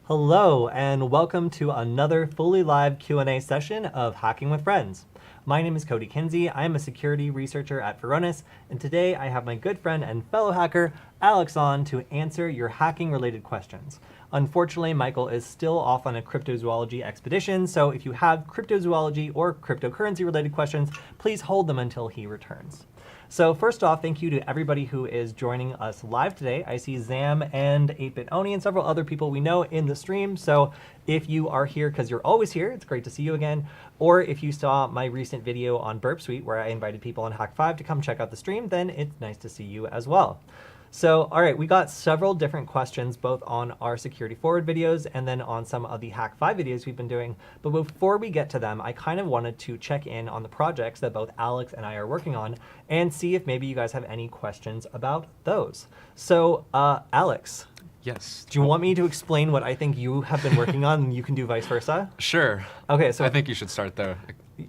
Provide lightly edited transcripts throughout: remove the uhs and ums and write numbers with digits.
Hello, and welcome to another fully live Q&A session of Hacking with Friends. My name is Kody Kinsey. I am a security researcher at Varonis, and today I have my good friend and fellow hacker, Alex, on to answer your hacking-related questions. Unfortunately, Michael is still off on a cryptozoology expedition, so if you have cryptozoology or cryptocurrency-related questions, please hold them until he returns. So first off, thank you to everybody who is joining us live today. I see Zam and 8-Bit Oni and several other people we know in the stream. So if you are here because you're always here, it's great to see you again. Or if you saw my recent video on Burp Suite where I invited people on Hack 5 to come check out the stream, then it's nice to see you as well. So, all right, we got several different questions, both on our SecurityFWD videos and then on some of the Hack 5 videos we've been doing. But before we get to them, I kind of wanted to check in on the projects that both Alex and I are working on and see if maybe you guys have any questions about those. So, Alex. Yes. Do you want me to explain what I think you have been working on and you can do vice versa? Sure. Okay, so I think you should start though.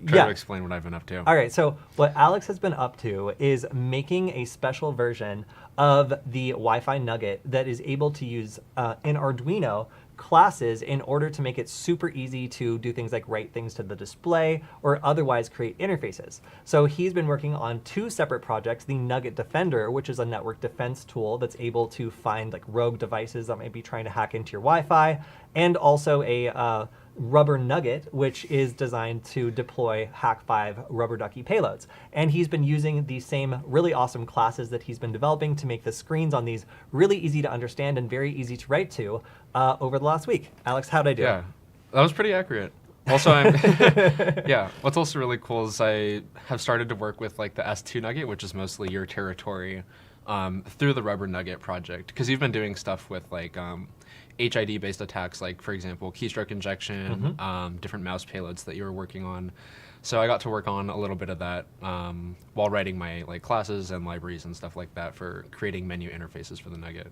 Try to explain what I've been up to. All right, so what Alex has been up to is making a special version of the Wi-Fi Nugget that is able to use in Arduino classes in order to make it super easy to do things like write things to the display or otherwise create interfaces. So he's been working on two separate projects, the Nugget Defender, which is a network defense tool that's able to find like rogue devices that might be trying to hack into your Wi-Fi, and also a Rubber Nugget, which is designed to deploy Hack5 rubber ducky payloads. And he's been using the same really awesome classes that he's been developing to make the screens on these really easy to understand and very easy to write to over the last week. Alex, how'd I do? Yeah, that was pretty accurate. Also, yeah, what's also really cool is I have started to work with like the S2 Nugget, which is mostly your territory, through the Rubber Nugget project. Because you've been doing stuff with like HID-based attacks, like, for example, keystroke injection, different mouse payloads that you were working on. So I got to work on a little bit of that while writing my like classes and libraries and stuff like that for creating menu interfaces for the Nugget.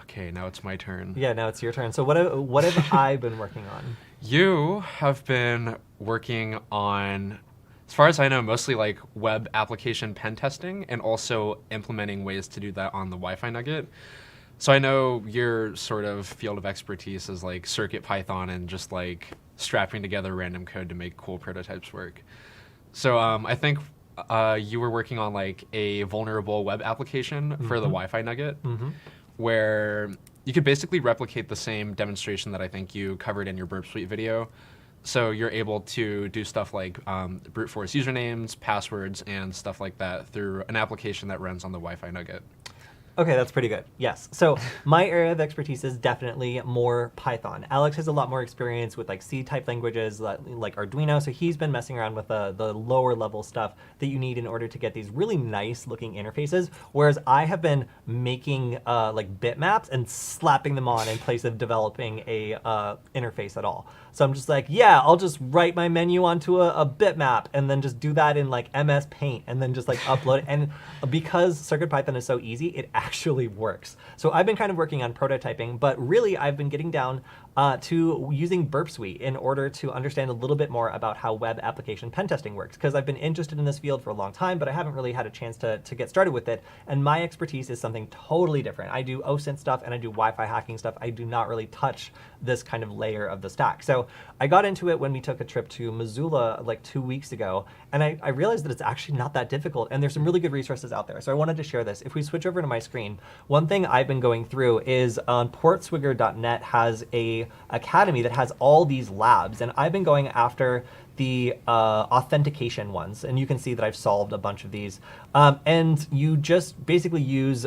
Okay, now it's my turn. Yeah, now it's your turn. So what have I been working on? You have been working on, as far as I know, mostly like web application pen testing and also implementing ways to do that on the Wi-Fi Nugget. So I know your sort of field of expertise is like Circuit Python and just like strapping together random code to make cool prototypes work. So I think you were working on like a vulnerable web application for the Wi-Fi Nugget, where you could basically replicate the same demonstration that I think you covered in your Burp Suite video. So you're able to do stuff like brute force usernames, passwords, and stuff like that through an application that runs on the Wi-Fi Nugget. Okay, that's pretty good. Yes. So my area of expertise is definitely more Python. Alex has a lot more experience with like C-type languages like Arduino, so he's been messing around with the lower level stuff that you need in order to get these really nice looking interfaces, whereas I have been making like bitmaps and slapping them on in place of developing a interface at all. So I'm just like, yeah, I'll just write my menu onto a bitmap and then just do that in like MS Paint and then just like upload it. And because CircuitPython is so easy, it actually works. So I've been kind of working on prototyping, but really I've been getting down to using Burp Suite in order to understand a little bit more about how web application pen testing works, because I've been interested in this field for a long time, but I haven't really had a chance to get started with it. And my expertise is something totally different. I do OSINT stuff and I do Wi-Fi hacking stuff. I do not really touch this kind of layer of the stack. So I got into it when we took a trip to Missoula like 2 weeks ago, and I realized that it's actually not that difficult, and there's some really good resources out there. So I wanted to share this. If we switch over to my screen, one thing I've been going through is portswigger.net has a academy that has all these labs, and I've been going after the authentication ones, and you can see that I've solved a bunch of these. And you just basically use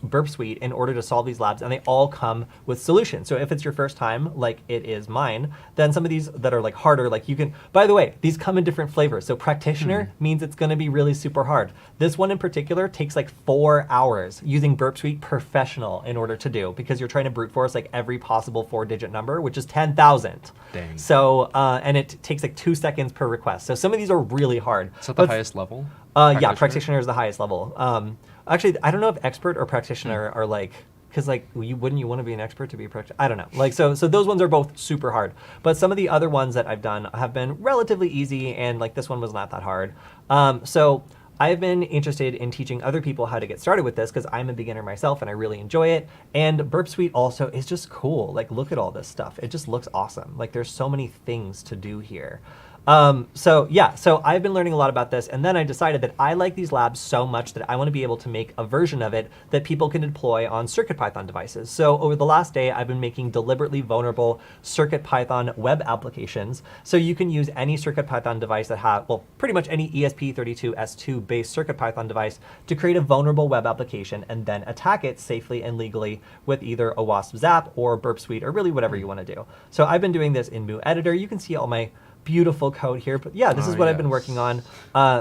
Burp Suite in order to solve these labs, and they all come with solutions. So if it's your first time, like it is mine, then some of these that are like harder, like you can, by the way, these come in different flavors. So practitioner means it's gonna be really super hard. This one in particular takes like 4 hours using Burp Suite Professional in order to do, because you're trying to brute force like every possible 4-digit number, which is 10,000. Dang. So, and it takes like 2 seconds per request. So some of these are really hard. Is that the highest level? Yeah, practitioner is the highest level. Actually, I don't know if expert or practitioner are like, because like, wouldn't you want to be an expert to be a practitioner? I don't know. Like, so those ones are both super hard. But some of the other ones that I've done have been relatively easy, and like this one was not that hard. So I've been interested in teaching other people how to get started with this because I'm a beginner myself and I really enjoy it. And Burp Suite also is just cool. Like, look at all this stuff. It just looks awesome. Like, there's so many things to do here. So I've been learning a lot about this, and then I decided that I like these labs so much that I want to be able to make a version of it that people can deploy on CircuitPython devices. So over the last day, I've been making deliberately vulnerable CircuitPython web applications. So you can use any CircuitPython device that have, well, pretty much any ESP32S2 based CircuitPython device to create a vulnerable web application and then attack it safely and legally with either a WASP Zap or Burp Suite or really whatever you want to do. So I've been doing this in Mu Editor. You can see all my beautiful code here, but yeah, this is what I've been working on,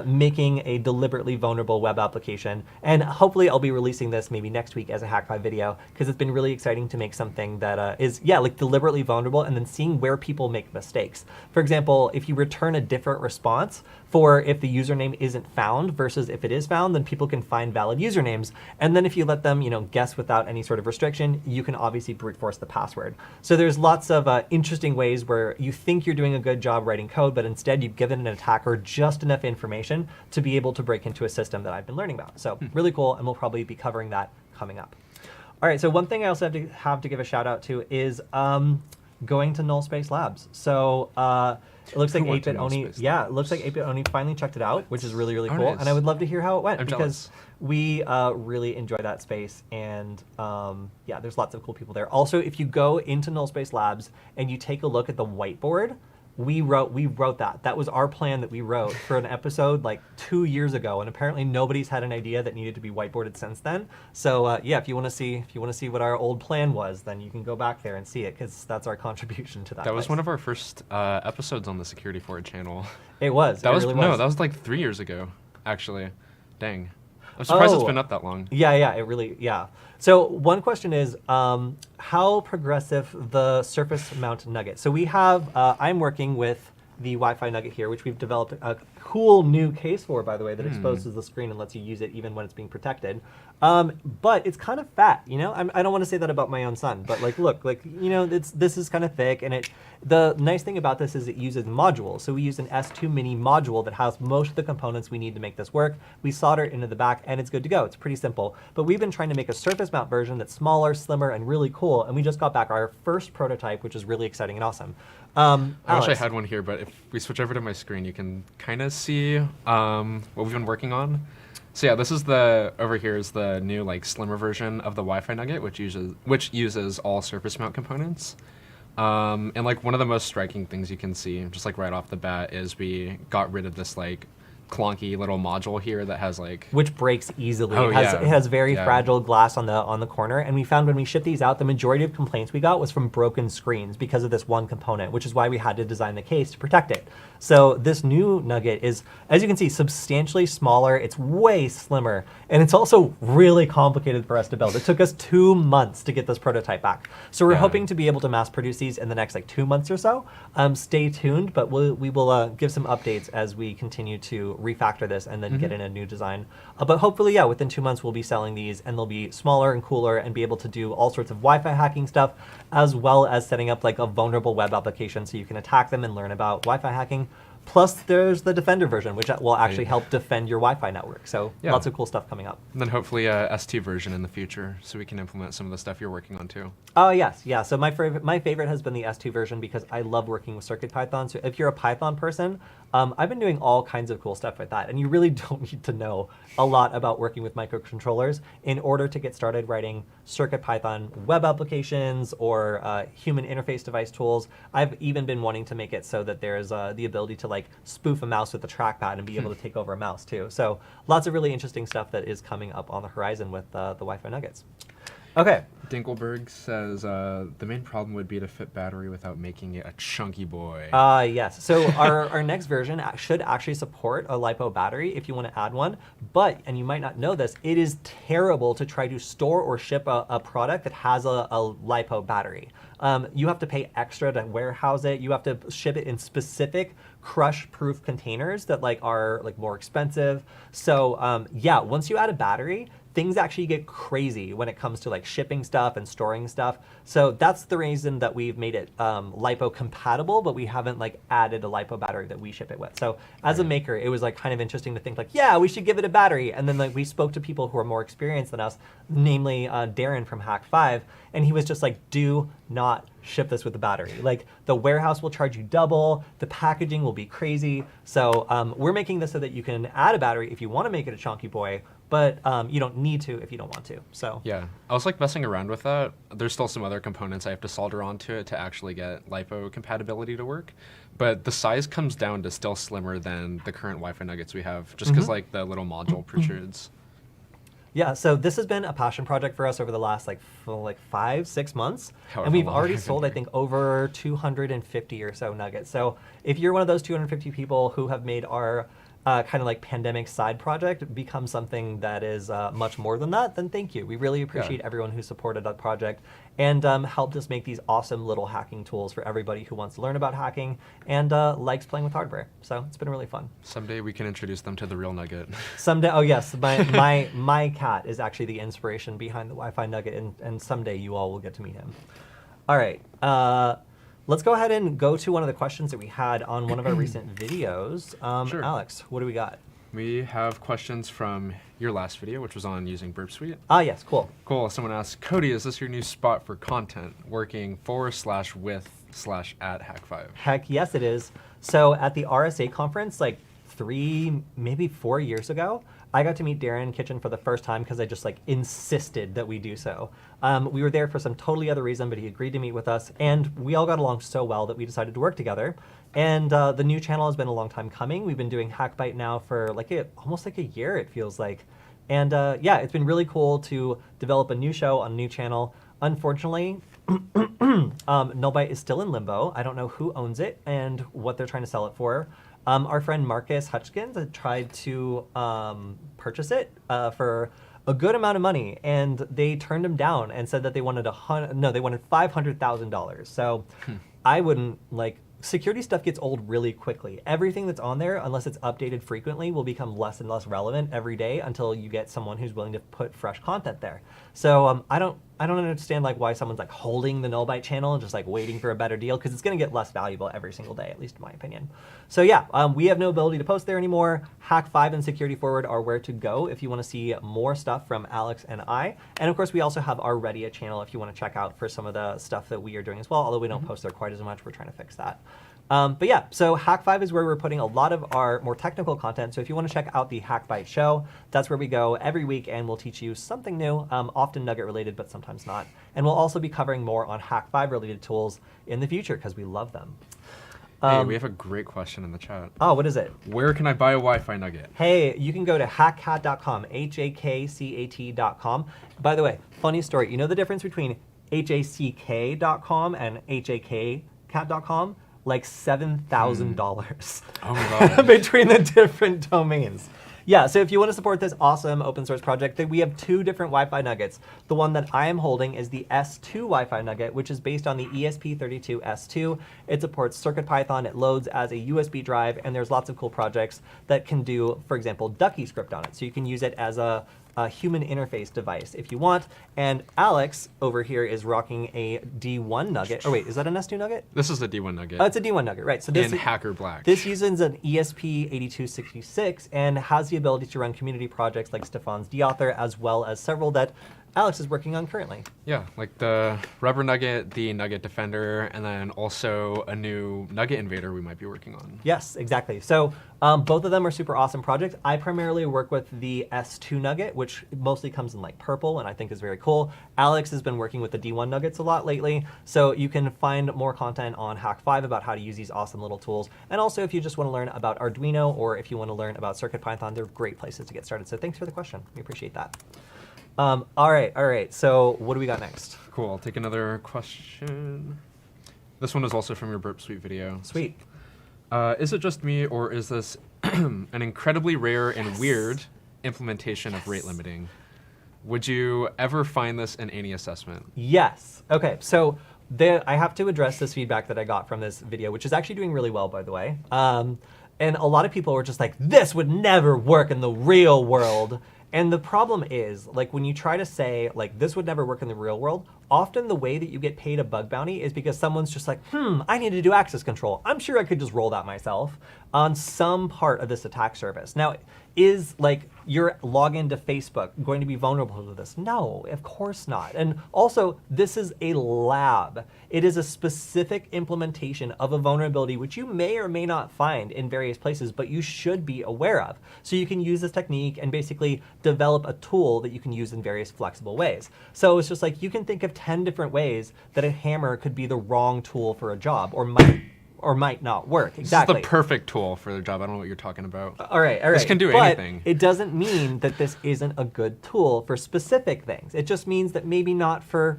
making a deliberately vulnerable web application, and hopefully I'll be releasing this maybe next week as a Hack 5 video, because it's been really exciting to make something that is, like deliberately vulnerable, and then seeing where people make mistakes. For example, if you return a different response for if the username isn't found versus if it is found, then people can find valid usernames, and then if you let them, guess without any sort of restriction, you can obviously brute force the password. So there's lots of interesting ways where you think you're doing a good job writing code, but instead you've given an attacker just enough information to be able to break into a system that I've been learning about. So really cool, and we'll probably be covering that coming up. All right, so one thing I also have to give a shout out to is going to Null Space Labs. So it looks like 8-Bit Oni, it looks like 8-Bit Oni finally checked it out, which is really, really cool. Nice. And I would love to hear how it went, I'm because jealous. we really enjoy that space, and there's lots of cool people there. Also, if you go into Null Space Labs and you take a look at the whiteboard, we wrote that. That was our plan that we wrote for an episode like 2 years ago, and apparently nobody's had an idea that needed to be whiteboarded since then. So if you want to see what our old plan was, then you can go back there and see it, because that's our contribution to that. That was one of our first episodes on the SecurityFWD channel. It was. That was really no, was. that was like 3 years ago, actually. Dang. I'm surprised it's been up that long. Yeah. So one question is, how progressive the surface mount Nugget? So we have, I'm working with the Wi-Fi Nugget here, which we've developed a cool new case for, by the way, that exposes the screen and lets you use it even when it's being protected. But it's kind of fat, I don't want to say that about my own son, but look, this is kind of thick, and the nice thing about this is it uses modules. So we use an S2 mini module that has most of the components we need to make this work. We solder it into the back, and it's good to go. It's pretty simple. But we've been trying to make a surface mount version that's smaller, slimmer, and really cool, and we just got back our first prototype, which is really exciting and awesome. I wish I Alex. had one here, but if we switch over to my screen, you can kind of see what we've been working on. So yeah, this is over here is the new slimmer version of the Wi-Fi Nugget, which uses all surface mount components. And one of the most striking things you can see, just right off the bat, is we got rid of this clunky little module here that has which breaks easily. Oh, It has very fragile glass on the corner, and we found when we shipped these out, the majority of complaints we got was from broken screens because of this one component, which is why we had to design the case to protect it. So this new Nugget is, as you can see, substantially smaller. It's way slimmer, and it's also really complicated for us to build. It took us 2 months to get this prototype back. So we're hoping to be able to mass produce these in the next 2 months or so. Stay tuned, but we will give some updates as we continue to refactor this and then get in a new design. But hopefully, within 2 months we'll be selling these, and they'll be smaller and cooler and be able to do all sorts of Wi-Fi hacking stuff, as well as setting up a vulnerable web application so you can attack them and learn about Wi-Fi hacking. Plus, there's the Defender version, which will actually help defend your Wi-Fi network. So lots of cool stuff coming up. And then hopefully a S2 version in the future, so we can implement some of the stuff you're working on too. Oh, yes. Yeah. So my favorite has been the S2 version, because I love working with CircuitPython. So if you're a Python person, I've been doing all kinds of cool stuff with that. And you really don't need to know a lot about working with microcontrollers in order to get started writing CircuitPython web applications or human interface device tools. I've even been wanting to make it so that there's the ability to spoof a mouse with a trackpad and be able to take over a mouse too. So lots of really interesting stuff that is coming up on the horizon with the Wi-Fi Nuggets. Okay. Dinkelberg says the main problem would be to fit battery without making it a chunky boy. Yes. So our next version should actually support a LiPo battery if you want to add one. But, and you might not know this, it is terrible to try to store or ship a product that has a LiPo battery. You have to pay extra to warehouse it. You have to ship it in specific crush-proof containers that are more expensive. So once you add a battery, things actually get crazy when it comes to like shipping stuff and storing stuff. So that's the reason that we've made it LiPo compatible, but we haven't like added a LiPo battery that we ship it with. So as a maker, it was like kind of interesting to think like, yeah, we should give it a battery. And then like we spoke to people who are more experienced than us, namely Darren from Hack5, and he was just like, do not ship this with a battery. Like the warehouse will charge you double, the packaging will be crazy. So we're making this so that you can add a battery if you want to make it a chunky boy, but you don't need to if you don't want to. So yeah, I was like messing around with that. There's still some other components I have to solder onto it to actually get LiPo compatibility to work. But the size comes down to still slimmer than the current Wi-Fi nuggets we have, just because like the little module protrudes. Yeah, so this has been a passion project for us over the last like 5-6 months. However And we've long already I've been sold, I here. think, over 250 or so nuggets. So if you're one of those 250 people who have made our kind of like pandemic side project become something that is much more than that, then thank you. We really appreciate everyone who supported that project and helped us make these awesome little hacking tools for everybody who wants to learn about hacking and likes playing with hardware. So it's been really fun. Someday we can introduce them to the real Nugget. Someday, oh yes, my cat is actually the inspiration behind the Wi-Fi Nugget, and someday you all will get to meet him. All right, let's go ahead and go to one of the questions that we had on one of our recent videos. Sure. Alex, what do we got? We have questions from your last video, which was on using Burp Suite. Ah, yes, cool. Cool. Someone asked, Kody, is this your new spot for content, working for/with/at Hack5? Heck yes, it is. So at the RSA conference, like 3, maybe 4 years ago, I got to meet Darren Kitchen for the first time because I just like insisted that we do so. We were there for some totally other reason, but he agreed to meet with us, and we all got along so well that we decided to work together. And the new channel has been a long time coming. We've been doing Hackbite now for like almost like a year, it feels like. And yeah, it's been really cool to develop a new show on a new channel. Unfortunately, Nullbyte is still in limbo. I don't know who owns it and what they're trying to sell it for. Our friend Marcus Hutchkins had tried to purchase it for a good amount of money, and they turned him down and said that they wanted they wanted $500,000. So I wouldn't like. Security stuff gets old really quickly. Everything that's on there, unless it's updated frequently, will become less and less relevant every day until you get someone who's willing to put fresh content there. So I don't understand like why someone's like holding the Nullbyte channel and just like waiting for a better deal, because it's going to get less valuable every single day, at least in my opinion. So yeah, we have no ability to post there anymore. Hack5 and SecurityFWD are where to go if you want to see more stuff from Alex and I. And of course, we also have our Reddit channel if you want to check out for some of the stuff that we are doing as well, although we don't post there quite as much. We're trying to fix that. But yeah, so Hack5 is where we're putting a lot of our more technical content. So if you want to check out the Hackbite show, that's where we go every week, and we'll teach you something new, often Nugget related, but sometimes not. And we'll also be covering more on Hack5 related tools in the future because we love them. Hey, we have a great question in the chat. Oh, what is it? Where can I buy a Wi-Fi Nugget? Hey, you can go to hackcat.com, HAKCAT.com. By the way, funny story. You know the difference between HACK.com and HAKcat.com? Like $7,000 Oh my God. between the different domains. Yeah, so if you want to support this awesome open source project, we have 2 different Wi-Fi nuggets. The one that I am holding is the S2 Wi-Fi nugget, which is based on the ESP32S2. It supports CircuitPython, it loads as a USB drive, and there's lots of cool projects that can do, for example, Ducky script on it. So you can use it as a human interface device if you want. And Alex over here is rocking a D1 nugget. Oh wait, is that an S2 nugget? This is the D1 Nugget. Oh, it's a D1 nugget, right. So this in Hacker Black. This uses an ESP8266 and has the ability to run community projects like Stefan's dauthor, as well as several that Alex is working on currently. Yeah, like the Rubber Nugget, the Nugget Defender, and then also a new Nugget Invader we might be working on. Yes, exactly. So both of them are super awesome projects. I primarily work with the S2 Nugget, which mostly comes in like purple and I think is very cool. Alex has been working with the D1 Nuggets a lot lately. So you can find more content on Hack5 about how to use these awesome little tools. And also if you just want to learn about Arduino or if you want to learn about CircuitPython, they're great places to get started. So thanks for the question. We appreciate that. All right. So what do we got next? Cool, I'll take another question. This one is also from your Burp Suite video. Sweet. Is it just me, or is this an incredibly rare and weird implementation of rate limiting? Would you ever find this in any assessment? Yes. Okay, so I have to address this feedback that I got from this video, which is actually doing really well, by the way. And a lot of people were just like, this would never work in the real world. And the problem is, like, when you try to say, like, this would never work in the real world, often the way that you get paid a bug bounty is because someone's just like, I need to do access control. I'm sure I could just roll that myself on some part of this attack service. Now, is, like, your login to Facebook going to be vulnerable to this? No, of course not. And also, this is a lab. It is a specific implementation of a vulnerability which you may or may not find in various places, but you should be aware of. So you can use this technique and basically develop a tool that you can use in various flexible ways. So it's just like, you can think of 10 different ways that a hammer could be the wrong tool for a job, or might not work. Exactly. This is the perfect tool for the job. I don't know what you're talking about. All right. This can do anything. It doesn't mean that this isn't a good tool for specific things. It just means that maybe not for,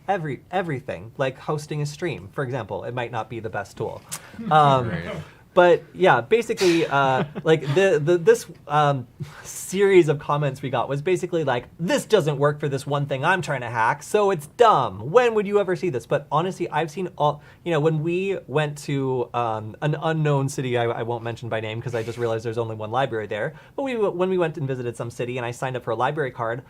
everything, like hosting a stream, for example. It might not be the best tool. Right. But yeah, basically, like this series of comments we got was basically like, this doesn't work for this one thing I'm trying to hack, so it's dumb. When would you ever see this? But honestly, I've seen all, when we went to an unknown city, I won't mention by name because I just realized there's only one library there. But when we went and visited some city and I signed up for a library card,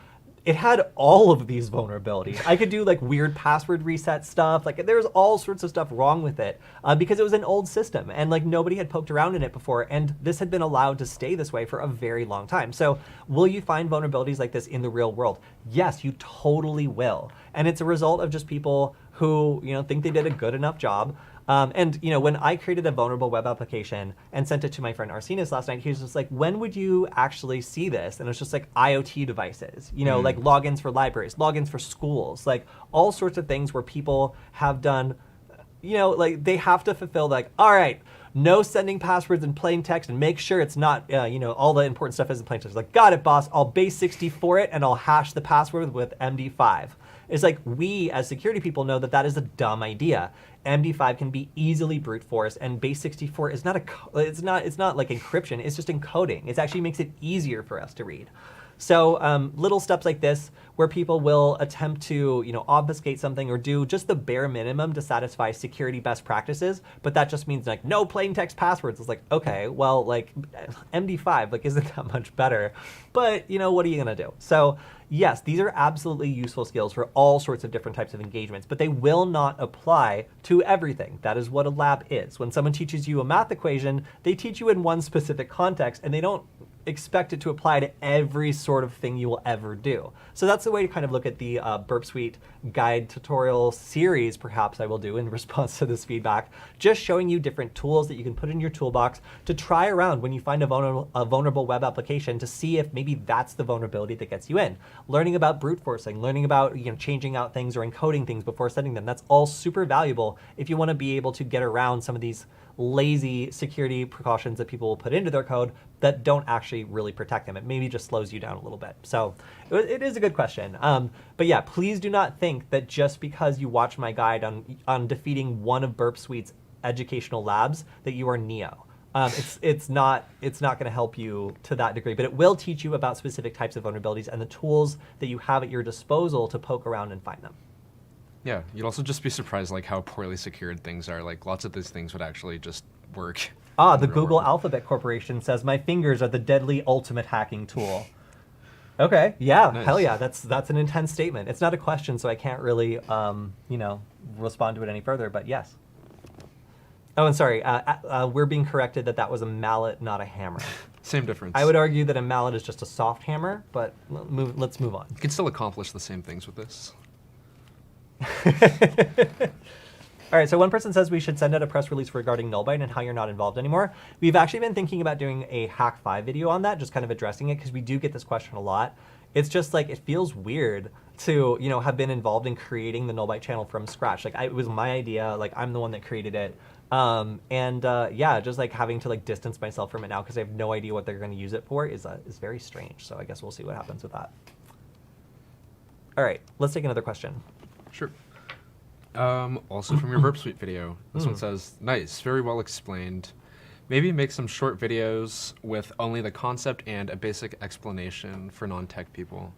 it had all of these vulnerabilities. I could do like weird password reset stuff. Like there's all sorts of stuff wrong with it because it was an old system and like nobody had poked around in it before. And this had been allowed to stay this way for a very long time. So will you find vulnerabilities like this in the real world? Yes, you totally will. And it's a result of just people who, think they did a good enough job. And when I created a vulnerable web application and sent it to my friend Arsenis last night, he was just like, when would you actually see this? And it's just like IoT devices, like logins for libraries, logins for schools, like all sorts of things where people have done, like they have to fulfill like, all right, no sending passwords in plain text and make sure it's not, all the important stuff is in plain text. Like, got it, boss. I'll base 64 it and I'll hash the password with MD5. It's like we as security people know that is a dumb idea. MD5 can be easily brute force, and base 64 is it's not like encryption. It's just encoding. It actually makes it easier for us to read. So little steps like this, where people will attempt to obfuscate something or do just the bare minimum to satisfy security best practices, but that just means like no plain text passwords. It's like, okay, well, like MD5 like isn't that much better, but what are you gonna do? So yes, these are absolutely useful skills for all sorts of different types of engagements, but they will not apply to everything. That is what a lab is. When someone teaches you a math equation, they teach you in one specific context, and they don't expect it to apply to every sort of thing you will ever do. So that's the way to kind of look at the Burp Suite guide tutorial series, perhaps I will do in response to this feedback, just showing you different tools that you can put in your toolbox to try around when you find a vulnerable web application to see if maybe that's the vulnerability that gets you in. Learning about brute forcing, learning about changing out things or encoding things before sending them, that's all super valuable if you want to be able to get around some of these lazy security precautions that people will put into their code that don't actually really protect them. It maybe just slows you down a little bit. So it is a good question. But yeah, please do not think that just because you watch my guide on defeating one of Burp Suite's educational labs that you are Neo. It's not going to help you to that degree, but it will teach you about specific types of vulnerabilities and the tools that you have at your disposal to poke around and find them. Yeah, you'd also just be surprised like how poorly secured things are. Like lots of these things would actually just work. The Google Alphabet Corporation says my fingers are the deadly ultimate hacking tool. Okay, yeah, nice. Hell yeah, that's an intense statement. It's not a question, so I can't really respond to it any further. But yes. Oh, and sorry, we're being corrected that was a mallet, not a hammer. Same difference. I would argue that a mallet is just a soft hammer, but let's move on. You can still accomplish the same things with this. All right, so one person says we should send out a press release regarding Nullbyte and how you're not involved anymore. We've actually been thinking about doing a Hack 5 video on that, just kind of addressing it, because we do get this question a lot. It's just like, it feels weird to, have been involved in creating the Nullbyte channel from scratch. Like, it was my idea, like, I'm the one that created it. Yeah, just like having to like distance myself from it now because I have no idea what they're going to use it for is very strange. So I guess we'll see what happens with that. All right, let's take another question. Sure. Also from your Burp Suite video. This one says, nice, very well explained. Maybe make some short videos with only the concept and a basic explanation for non-tech people.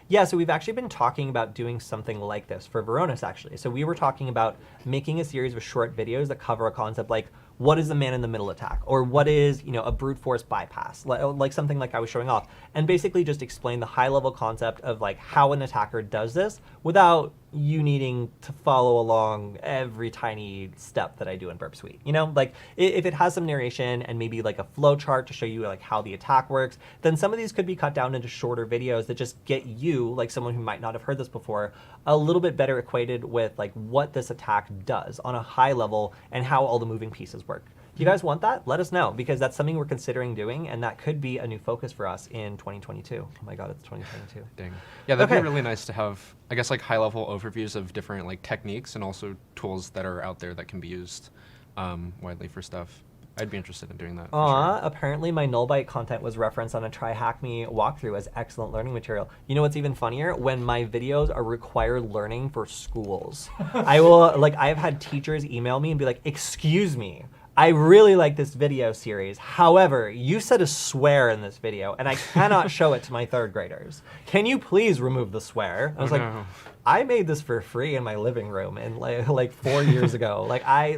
Yeah, so we've actually been talking about doing something like this for Varonis, actually. So we were talking about making a series of short videos that cover a concept like what is a man-in-the-middle attack, or what is, a brute force bypass, like something like I was showing off, and basically just explain the high-level concept of like how an attacker does this without you needing to follow along every tiny step that I do in Burp Suite. Like if it has some narration and maybe like a flow chart to show you like how the attack works, then some of these could be cut down into shorter videos that just get you, like someone who might not have heard this before, a little bit better acquainted with like what this attack does on a high level and how all the moving pieces work. If you guys want that, let us know, because that's something we're considering doing, and that could be a new focus for us in 2022. Oh my God, it's 2022. Dang. Yeah, that'd be really nice to have, I guess, like high-level overviews of different like techniques and also tools that are out there that can be used widely for stuff. I'd be interested in doing that. Sure. Apparently my nullbyte content was referenced on a Try Hack Me walkthrough as excellent learning material. You know what's even funnier? When my videos are required learning for schools. I've had teachers email me and be like, excuse me, I really like this video series. However, you said a swear in this video, and I cannot show it to my third graders. Can you please remove the swear? I was I made this for free in my living room, and like 4 years ago. I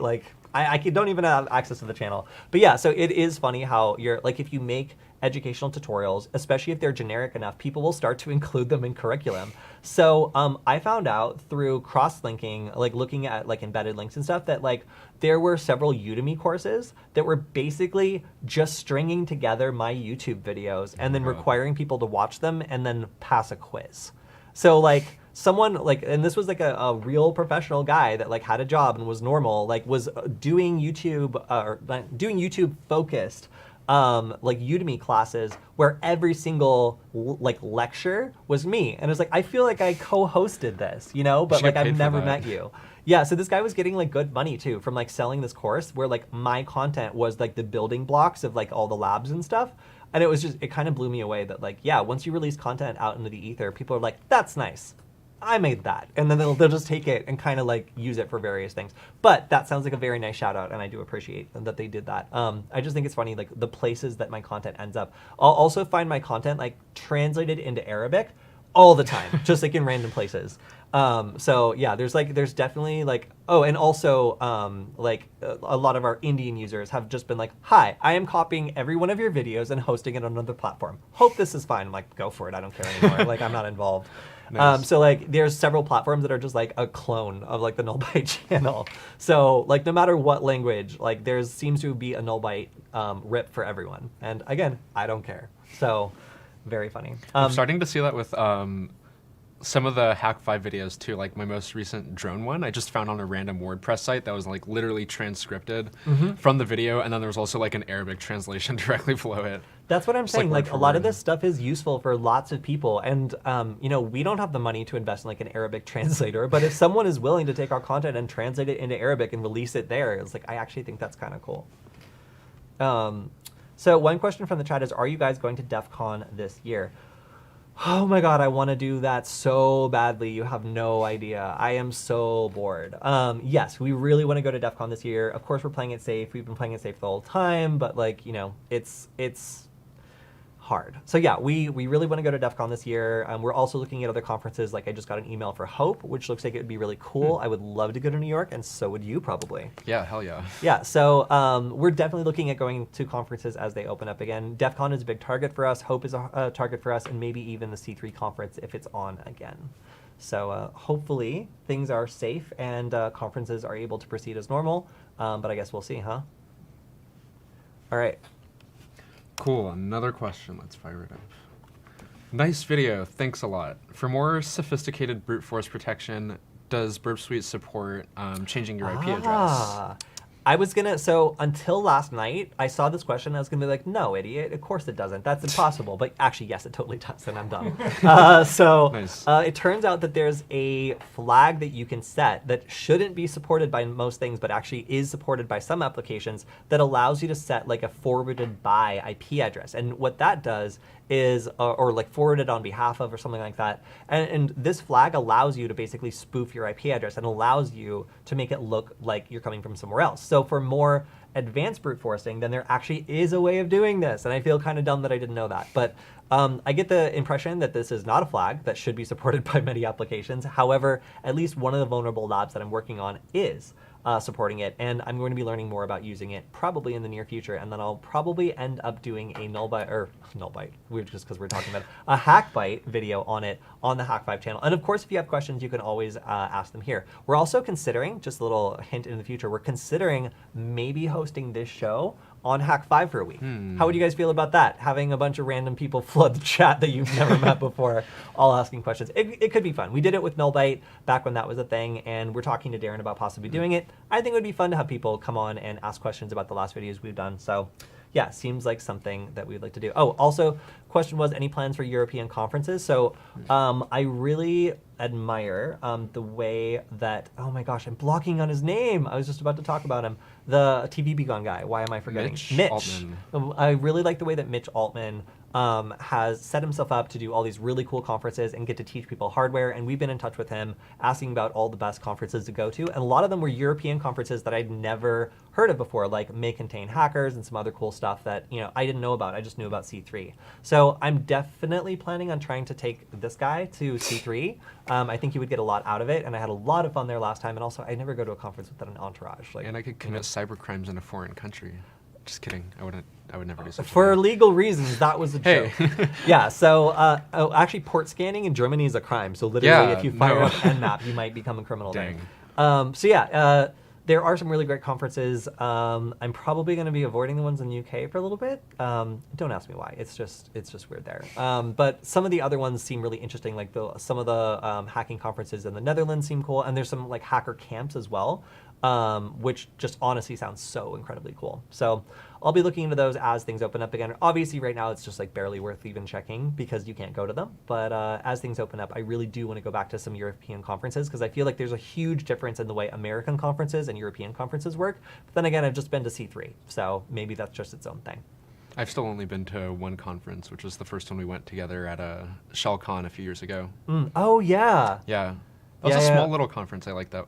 don't even have access to the channel. But yeah, so it is funny how if you make educational tutorials, especially if they're generic enough, people will start to include them in curriculum. So I found out through cross-linking, looking at embedded links and stuff, that there were several Udemy courses that were basically just stringing together my YouTube videos and then requiring people to watch them and then pass a quiz. So someone and this was a real professional guy that had a job and was normal, was doing YouTube doing YouTube focused Udemy classes where every single lecture was me, and it was I feel like I co-hosted this, but I've never met you. Yeah, so this guy was getting good money too from selling this course where my content was the building blocks of all the labs and stuff. And it was just, it kind of blew me away that yeah, once you release content out into the ether, people are like, that's nice, I made that. And then they'll just take it and kind of use it for various things. But that sounds like a very nice shout out, and I do appreciate that they did that. I just think it's funny, the places that my content ends up. I'll also find my content translated into Arabic all the time, just in random places. So yeah, there's definitely and also a lot of our Indian users have just been hi, I am copying every one of your videos and hosting it on another platform. Hope this is fine. I'm go for it. I don't care anymore. I'm not involved. Nice. So there's several platforms that are just a clone of the nullbyte channel. So no matter what language, there seems to be a nullbyte rip for everyone. And again, I don't care. So very funny. I'm starting to see that with some of the Hack 5 videos too, my most recent drone one, I just found on a random WordPress site that was literally transcripted from the video, and then there was also an Arabic translation directly below it. That's what I'm saying. A lot of this stuff is useful for lots of people, and we don't have the money to invest in an Arabic translator, but if someone is willing to take our content and translate it into Arabic and release it there, it's I actually think that's kind of cool. So one question from the chat is, are you guys going to Defcon this year? Oh my God, I want to do that so badly. You have no idea. I am so bored. Yes, we really want to go to Defcon this year. Of course, we're playing it safe. We've been playing it safe the whole time, but it's hard. So yeah, we really want to go to Defcon this year. We're also looking at other conferences. I just got an email for Hope, which looks like it would be really cool. I would love to go to New York, and so would you probably. Yeah, hell yeah. Yeah, so we're definitely looking at going to conferences as they open up again. Defcon is a big target for us. Hope is a target for us, and maybe even the C3 conference if it's on again. So hopefully things are safe and conferences are able to proceed as normal, but I guess we'll see, huh? All right. Cool, another question. Let's fire it up. Nice video, thanks a lot. For more sophisticated brute force protection, does Burp Suite support changing your IP address? I was gonna, so until last night, I saw this question and I was gonna be like, no, idiot, of course it doesn't. That's impossible. But actually, yes, it totally does, and I'm dumb. Nice. It turns out that there's a flag that you can set that shouldn't be supported by most things, but actually is supported by some applications that allows you to set a forwarded by IP address. And what that does is, or forwarded on behalf of or something like that. And this flag allows you to basically spoof your IP address and allows you to make it look like you're coming from somewhere else. So for more advanced brute forcing, then there actually is a way of doing this. And I feel kind of dumb that I didn't know that. But I get the impression that this is not a flag that should be supported by many applications. However, at least one of the vulnerable labs that I'm working on is. supporting it, and I'm going to be learning more about using it probably in the near future, and then I'll probably end up doing a nullbyte, weird just because we're talking about a hackbite video on it on the Hack5 channel. And of course, if you have questions, you can always ask them here. We're also considering, just a little hint in the future, we're considering maybe hosting this show on Hack5 for a week. How would you guys feel about that? Having a bunch of random people flood the chat that you've never met before, all asking questions. It could be fun. We did it with Nullbyte back when that was a thing, and we're talking to Darren about possibly doing it. I think it would be fun to have people come on and ask questions about the last videos we've done. So yeah, seems like something that we'd like to do. Oh, also, question was, any plans for European conferences? So I really admire the way that, oh my gosh, I'm blocking on his name. I was just about to talk about him. The TV Be Gone guy. Why am I forgetting? Mitch Altman. I really like the way that Mitch Altman has set himself up to do all these really cool conferences and get to teach people hardware. And we've been in touch with him asking about all the best conferences to go to. And a lot of them were European conferences that I'd never heard of before, like May Contain Hackers and some other cool stuff that I didn't know about. I just knew about C3. So I'm definitely planning on trying to take this guy to C3. I think he would get a lot out of it, and I had a lot of fun there last time. And also, I never go to a conference without an entourage. And I could commit cyber crimes in a foreign country. Just kidding. I would never do such a For thing. legal reasons, that was a joke. Yeah, so actually port scanning in Germany is a crime. So literally, if you fire up Nmap, you might become a criminal. Dang. So yeah, there are some really great conferences. I'm probably going to be avoiding the ones in the UK for a little bit. Don't ask me why. It's just weird there. But some of the other ones seem really interesting. Like some of the hacking conferences in the Netherlands seem cool, and there's some like hacker camps as well. Which just honestly sounds so incredibly cool. So I'll be looking into those as things open up again. Obviously, right now it's just like barely worth even checking because you can't go to them. But as things open up, I really do want to go back to some European conferences because I feel like there's a huge difference in the way American conferences and European conferences work. But then again, I've just been to C3, so maybe that's just its own thing. I've still only been to one conference, which was the first one we went together at a ShellCon a few years ago. Oh, yeah. Yeah. That was a small little conference. I like that.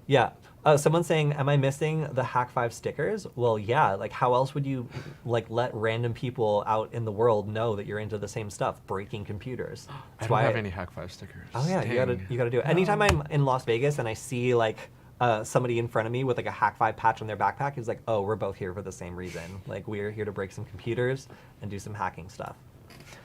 Yeah. Someone's saying, am I missing the Hack5 stickers? Well, yeah. Like, how else would you like let random people out in the world know that you're into the same stuff, breaking computers? I don't have any Hack5 stickers. Oh yeah, Dang. you gotta do it. Anytime I'm in Las Vegas and I see like somebody in front of me with like a Hack5 patch on their backpack, it's like, oh, we're both here for the same reason. Like, we're here to break some computers and do some hacking stuff.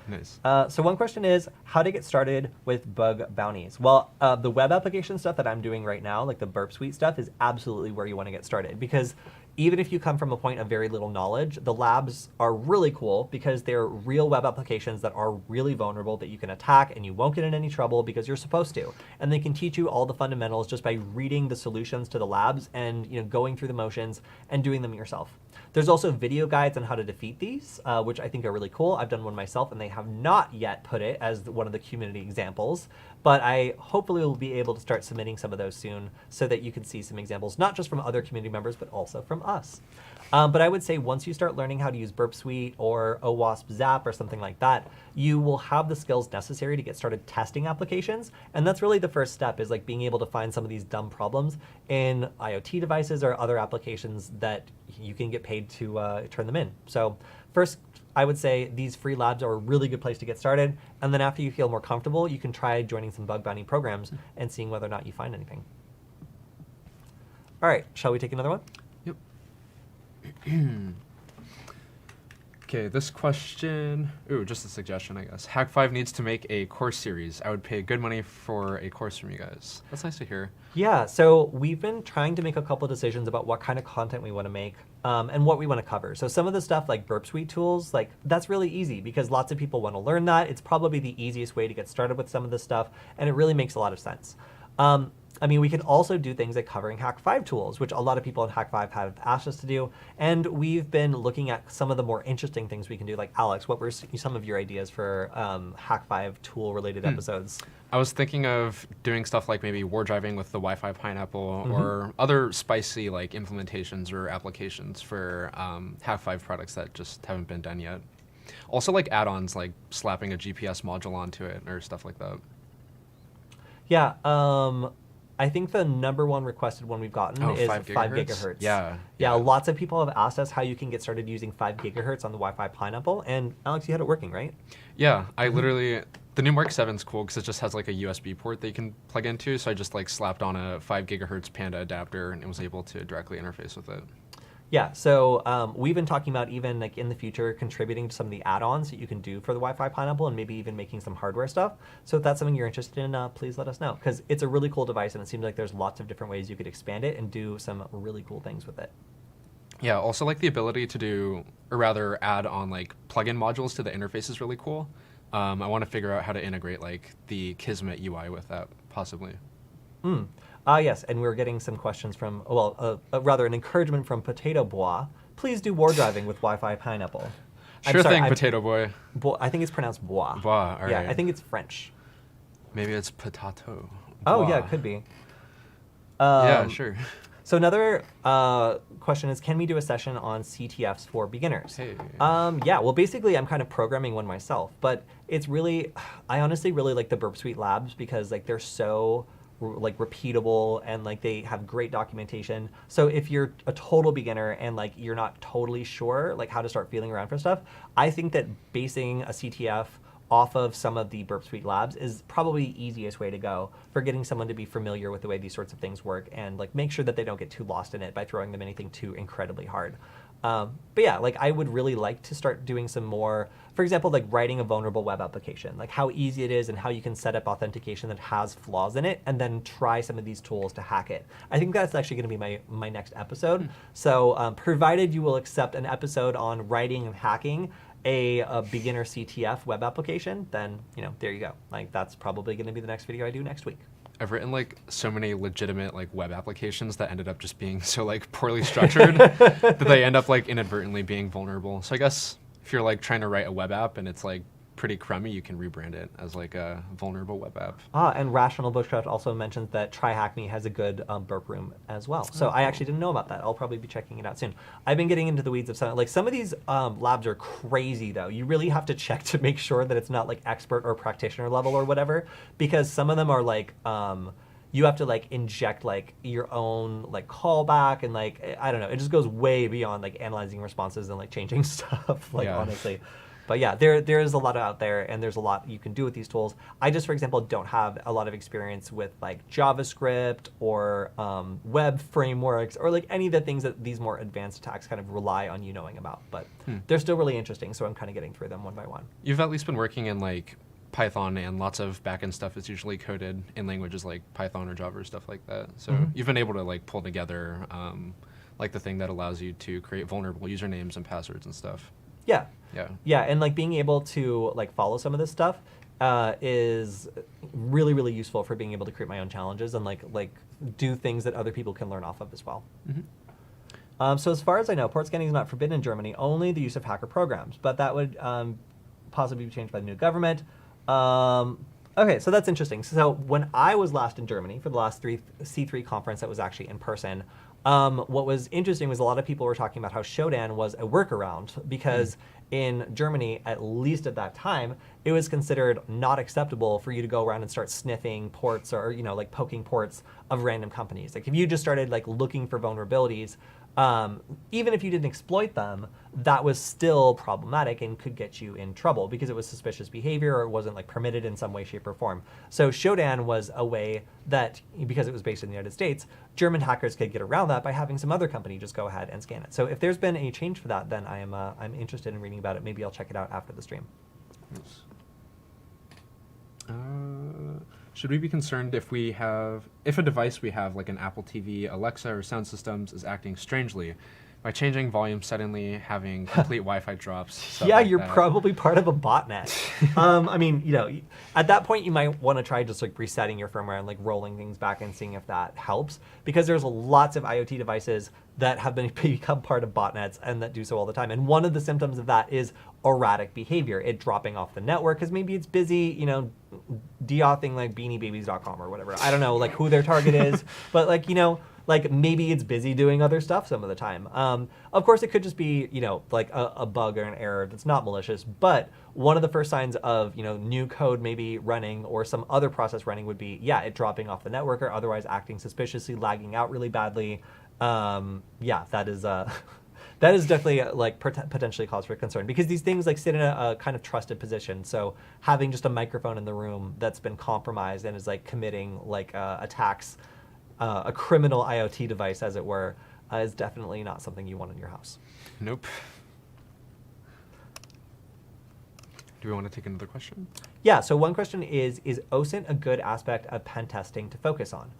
Nice. So one question is how to get started with bug bounties. Well, the web application stuff that I'm doing right now, like the Burp Suite stuff, is absolutely where you want to get started because even if you come from a point of very little knowledge, the labs are really cool because they're real web applications that are really vulnerable that you can attack and you won't get in any trouble because you're supposed to. And they can teach you all the fundamentals just by reading the solutions to the labs and going through the motions and doing them yourself. There's also video guides on how to defeat these, which I think are really cool. I've done one myself and they have not yet put it as one of the community examples, but I hopefully will be able to start submitting some of those soon so that you can see some examples, not just from other community members, but also from us. But I would say once you start learning how to use Burp Suite or OWASP Zap or something like that, you will have the skills necessary to get started testing applications. And that's really the first step, is like being able to find some of these dumb problems in IoT devices or other applications that you can get paid to turn them in. So first, I would say these free labs are a really good place to get started. And then after you feel more comfortable, you can try joining some bug bounty programs and seeing whether or not you find anything. All right, shall we take another one? Yep. Okay, this question, just a suggestion, I guess. Hack5 needs to make a course series. I would pay good money for a course from you guys. That's nice to hear. Yeah, so we've been trying to make a couple decisions about what kind of content we want to make and what we want to cover. So some of the stuff like Burp Suite tools, like that's really easy because lots of people want to learn that. It's probably the easiest way to get started with some of this stuff, and it really makes a lot of sense. I mean, we can also do things like covering Hack5 tools, which a lot of people in Hack5 have asked us to do. And we've been looking at some of the more interesting things we can do. Like, Alex, what were some of your ideas for Hack5 tool-related episodes? I was thinking of doing stuff like maybe war driving with the Wi-Fi Pineapple or other spicy like implementations or applications for Hack5 products that just haven't been done yet. Also like add-ons like slapping a GPS module onto it or stuff like that. Yeah, I think the number one requested one we've gotten is 5 gigahertz. Yeah, lots of people have asked us how you can get started using 5 gigahertz on the Wi-Fi Pineapple. And Alex, you had it working, right? Yeah, I literally, the new Mark 7's cool because it just has like a USB port that you can plug into. So I just like slapped on a 5 gigahertz Panda adapter and it was able to directly interface with it. Yeah, so we've been talking about even like in the future contributing to some of the add-ons that you can do for the Wi-Fi Pineapple and maybe even making some hardware stuff. So if that's something you're interested in, please let us know, because it's a really cool device and it seems like there's lots of different ways you could expand it and do some really cool things with it. Yeah, also like the ability to do, or rather add on like plugin modules to the interface is really cool. I want to figure out how to integrate like the Kismet UI with that possibly. Yes, and we're getting some questions from, well, rather an encouragement from Potato Bois. Please do war driving with Wi-Fi Pineapple. Sure thing, Potato Boy. I think it's pronounced Bois. Bois, all right. Yeah, I think it's French. Maybe it's potato. Oh, yeah, it could be. Yeah, sure. So another question is, can we do a session on Ctfs for beginners? Hey. Yeah, well, basically, I'm kind of programming one myself, but it's really, I honestly really like the Burp Suite labs because like they're so like repeatable and like they have great documentation. So if you're a total beginner and like you're not totally sure like how to start feeling around for stuff, I think that basing a CTF off of some of the Burp Suite labs is probably the easiest way to go for getting someone to be familiar with the way these sorts of things work and like make sure that they don't get too lost in it by throwing them anything too incredibly hard. But yeah, like I would really like to start doing some more, for example, like writing a vulnerable web application, like how easy it is and how you can set up authentication that has flaws in it and then try some of these tools to hack it. I think that's actually going to be my next episode. So provided you will accept an episode on writing and hacking a beginner CTF web application, then, you know, there you go. Like that's probably going to be the next video I do next week. I've written like so many legitimate like web applications that ended up just being so like poorly structured that they end up like inadvertently being vulnerable. So I guess if you're like trying to write a web app and it's like pretty crummy, you can rebrand it as like a vulnerable web app. And Rational Bushcraft also mentions that TryHackMe has a good burp room as well. So I actually didn't know about that. I'll probably be checking it out soon. I've been getting into the weeds of some of these labs are crazy though. You really have to check to make sure that it's not like expert or practitioner level or whatever, because some of them are like you have to like inject like your own like callback and like I don't know. It just goes way beyond like analyzing responses and like changing stuff. Like honestly. But yeah, there is a lot out there, and there's a lot you can do with these tools. I just, for example, don't have a lot of experience with like JavaScript or web frameworks or like any of the things that these more advanced attacks kind of rely on you knowing about. But they're still really interesting, so I'm kind of getting through them one by one. You've at least been working in like Python, and lots of backend stuff is usually coded in languages like Python or Java or stuff like that. So you've been able to like pull together like the thing that allows you to create vulnerable usernames and passwords and stuff. Yeah, and like being able to like follow some of this stuff is really, really useful for being able to create my own challenges and like do things that other people can learn off of as well. So as far as I know, port scanning is not forbidden in Germany, only the use of hacker programs, but that would possibly be changed by the new government. Okay, so that's interesting. So when I was last in Germany for the last C3 conference that was actually in person, what was interesting was a lot of people were talking about how Shodan was a workaround because in Germany, at least at that time, it was considered not acceptable for you to go around and start sniffing ports or, you know, like poking ports of random companies. Like if you just started like looking for vulnerabilities, even if you didn't exploit them, that was still problematic and could get you in trouble because it was suspicious behavior or it wasn't like permitted in some way, shape, or form. So Shodan was a way that, because it was based in the United States, German hackers could get around that by having some other company just go ahead and scan it. So if there's been a change for that, then I'm interested in reading about it. Maybe I'll check it out after the stream. Should we be concerned if a device we have, like an Apple TV, Alexa, or sound systems, is acting strangely by changing volume suddenly, having complete Wi-Fi drops? Yeah, like you're that. probably part of a botnet. I mean, you know, at that point you might want to try just like resetting your firmware and like rolling things back and seeing if that helps, because there's lots of IoT devices that have become part of botnets and that do so all the time. And one of the symptoms of that is erratic behavior, it dropping off the network because maybe it's busy, you know, deauthing like beaniebabies.com or whatever. I don't know like who their target is, but like, you know, like maybe it's busy doing other stuff some of the time. Of course, it could just be, like a bug or an error that's not malicious. But one of the first signs of, new code maybe running or some other process running would be, it dropping off the network or otherwise acting suspiciously, lagging out really badly. That is that is definitely like potentially cause for concern, because these things like sit in a kind of trusted position. So having just a microphone in the room that's been compromised and is like committing like attacks, a criminal IoT device, as it were, is definitely not something you want in your house. Nope. Do we want to take another question? Yeah, so one question is OSINT a good aspect of pen testing to focus on?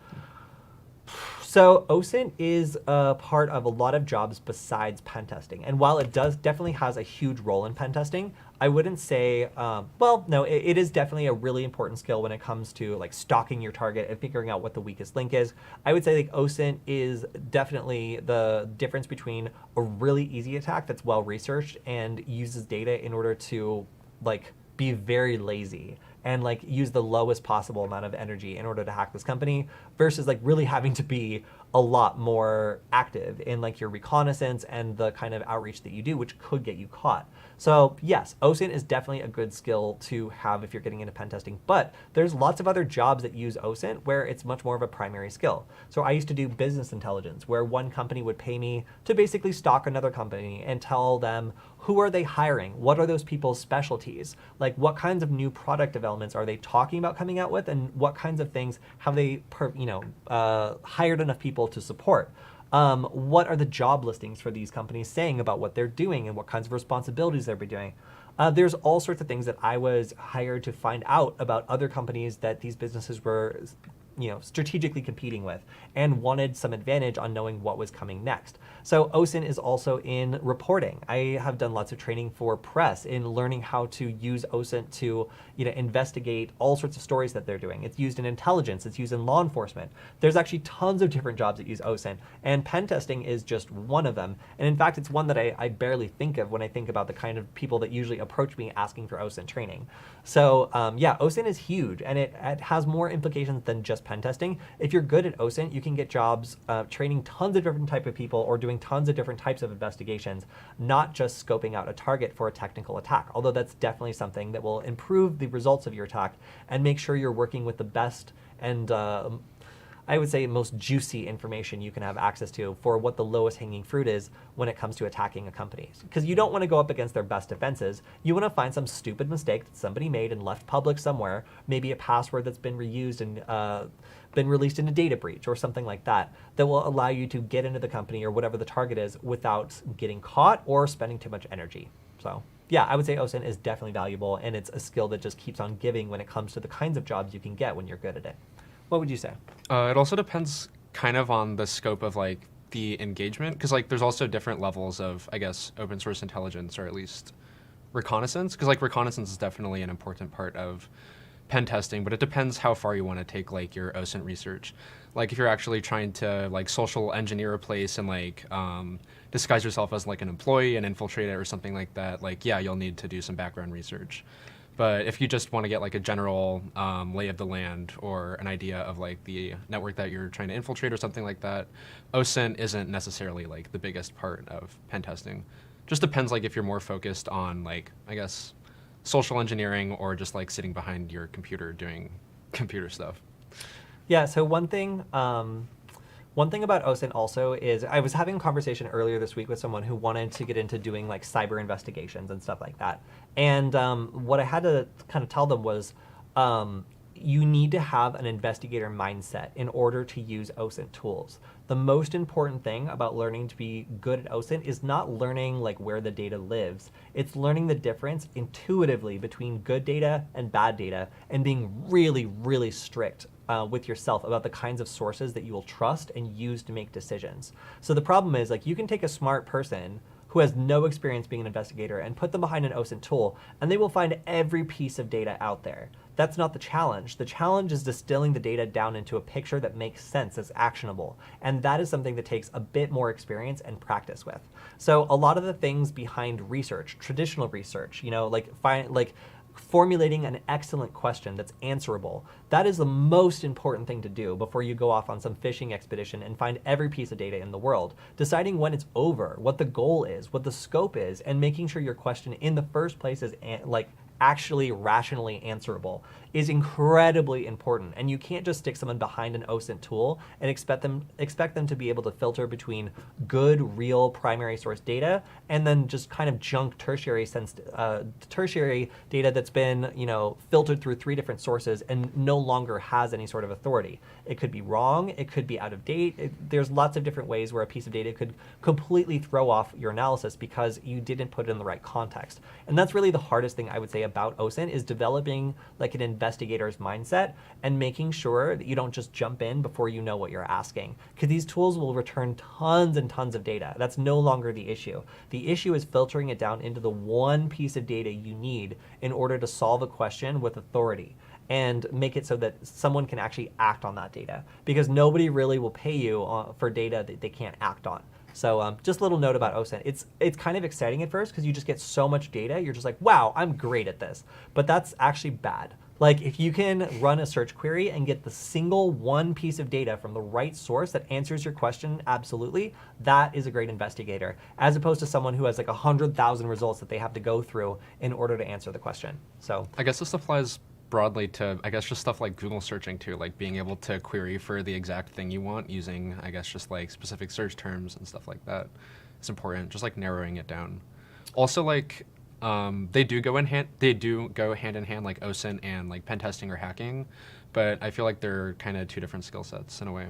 So OSINT is a part of a lot of jobs besides pen testing. And while it definitely has a huge role in pen testing, I wouldn't say, no, it is definitely a really important skill when it comes to like stalking your target and figuring out what the weakest link is. I would say like OSINT is definitely the difference between a really easy attack that's well researched and uses data in order to like be very lazy and like use the lowest possible amount of energy in order to hack this company, versus like really having to be a lot more active in like your reconnaissance and the kind of outreach that you do, which could get you caught. So yes, OSINT is definitely a good skill to have if you're getting into pen testing, but there's lots of other jobs that use OSINT where it's much more of a primary skill. So I used to do business intelligence, where one company would pay me to basically stalk another company and tell them, who are they hiring? What are those people's specialties? Like what kinds of new product developments are they talking about coming out with, and what kinds of things have they hired enough people to support? What are the job listings for these companies saying about what they're doing and what kinds of responsibilities they'll be doing? There's all sorts of things that I was hired to find out about other companies that these businesses were strategically competing with and wanted some advantage on knowing what was coming next. So OSINT is also in reporting. I have done lots of training for press in learning how to use OSINT to investigate all sorts of stories that they're doing. It's used in intelligence. It's used in law enforcement. There's actually tons of different jobs that use OSINT, and pen testing is just one of them. And in fact, it's one that I barely think of when I think about the kind of people that usually approach me asking for OSINT training. So OSINT is huge, and it has more implications than just pen testing. If you're good at OSINT, you can get jobs training tons of different type of people or doing tons of different types of investigations, not just scoping out a target for a technical attack, although that's definitely something that will improve the results of your attack and make sure you're working with the best and I would say most juicy information you can have access to for what the lowest hanging fruit is when it comes to attacking a company. Because you don't want to go up against their best defenses. You want to find some stupid mistake that somebody made and left public somewhere, maybe a password that's been reused and been released in a data breach or something like that, that will allow you to get into the company or whatever the target is without getting caught or spending too much energy. So yeah, I would say OSINT is definitely valuable, and it's a skill that just keeps on giving when it comes to the kinds of jobs you can get when you're good at it. What would you say? It also depends kind of on the scope of like the engagement, because like there's also different levels of, I guess, open source intelligence, or at least reconnaissance, because like reconnaissance is definitely an important part of pen testing, but it depends how far you want to take like your OSINT research. Like if you're actually trying to like social engineer a place and like disguise yourself as like an employee and infiltrate it or something like that, like yeah, you'll need to do some background research. But if you just want to get like a general lay of the land or an idea of like the network that you're trying to infiltrate or something like that, OSINT isn't necessarily like the biggest part of pen testing. Just depends like if you're more focused on like, I guess, social engineering or just like sitting behind your computer doing computer stuff. Yeah, so one thing about OSINT also is, I was having a conversation earlier this week with someone who wanted to get into doing like cyber investigations and stuff like that. And what I had to kind of tell them was, you need to have an investigator mindset in order to use OSINT tools. The most important thing about learning to be good at OSINT is not learning like where the data lives. It's learning the difference intuitively between good data and bad data, and being really, really strict with yourself about the kinds of sources that you will trust and use to make decisions. So the problem is, like, you can take a smart person who has no experience being an investigator and put them behind an OSINT tool, and they will find every piece of data out there. That's not the challenge. The challenge is distilling the data down into a picture that makes sense, that's actionable. And that is something that takes a bit more experience and practice with. So a lot of the things behind research, traditional research, formulating an excellent question that's answerable. That is the most important thing to do before you go off on some fishing expedition and find every piece of data in the world. Deciding when it's over, what the goal is, what the scope is, and making sure your question in the first place is actually rationally answerable is incredibly important. And you can't just stick someone behind an OSINT tool and expect them to be able to filter between good, real primary source data and then just kind of junk tertiary data that's been, filtered through 3 different sources and no longer has any sort of authority. It could be wrong, it could be out of date. There's lots of different ways where a piece of data could completely throw off your analysis because you didn't put it in the right context. And that's really the hardest thing I would say about OSINT is developing like an investigator's mindset and making sure that you don't just jump in before you know what you're asking. Because these tools will return tons and tons of data. That's no longer the issue. The issue is filtering it down into the one piece of data you need in order to solve a question with authority and make it so that someone can actually act on that data. Because nobody really will pay you for data that they can't act on. So just a little note about OSINT. It's kind of exciting at first because you just get so much data. You're just like, wow, I'm great at this. But that's actually bad. Like if you can run a search query and get the single one piece of data from the right source that answers your question absolutely, that is a great investigator, as opposed to someone who has like 100,000 results that they have to go through in order to answer the question. So I guess this applies broadly to, just stuff like Google searching too, like being able to query for the exact thing you want using, just like specific search terms and stuff like that. It's important, just like narrowing it down. Also, like they do go hand in hand, like OSINT and like pen testing or hacking, but I feel like they're kind of 2 different skill sets in a way.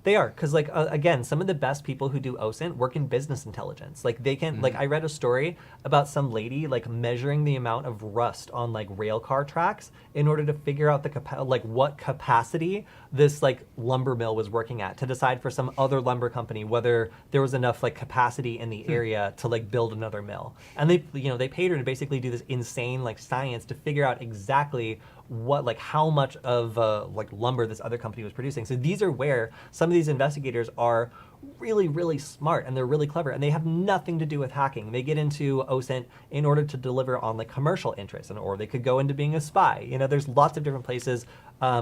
They are, because like again, some of the best people who do OSINT work in business intelligence. Like they can, like I read a story about some lady like measuring the amount of rust on like rail car tracks in order to figure out the what capacity this like lumber mill was working at to decide for some other lumber company whether there was enough like capacity in the area to like build another mill. And they paid her to basically do this insane like science to figure out exactly what how much of lumber this other company was producing. So these are where some of these investigators are really, really smart and they're really clever and they have nothing to do with hacking. They get into OSINT in order to deliver on like commercial interests, or they could go into being a spy. There's lots of different places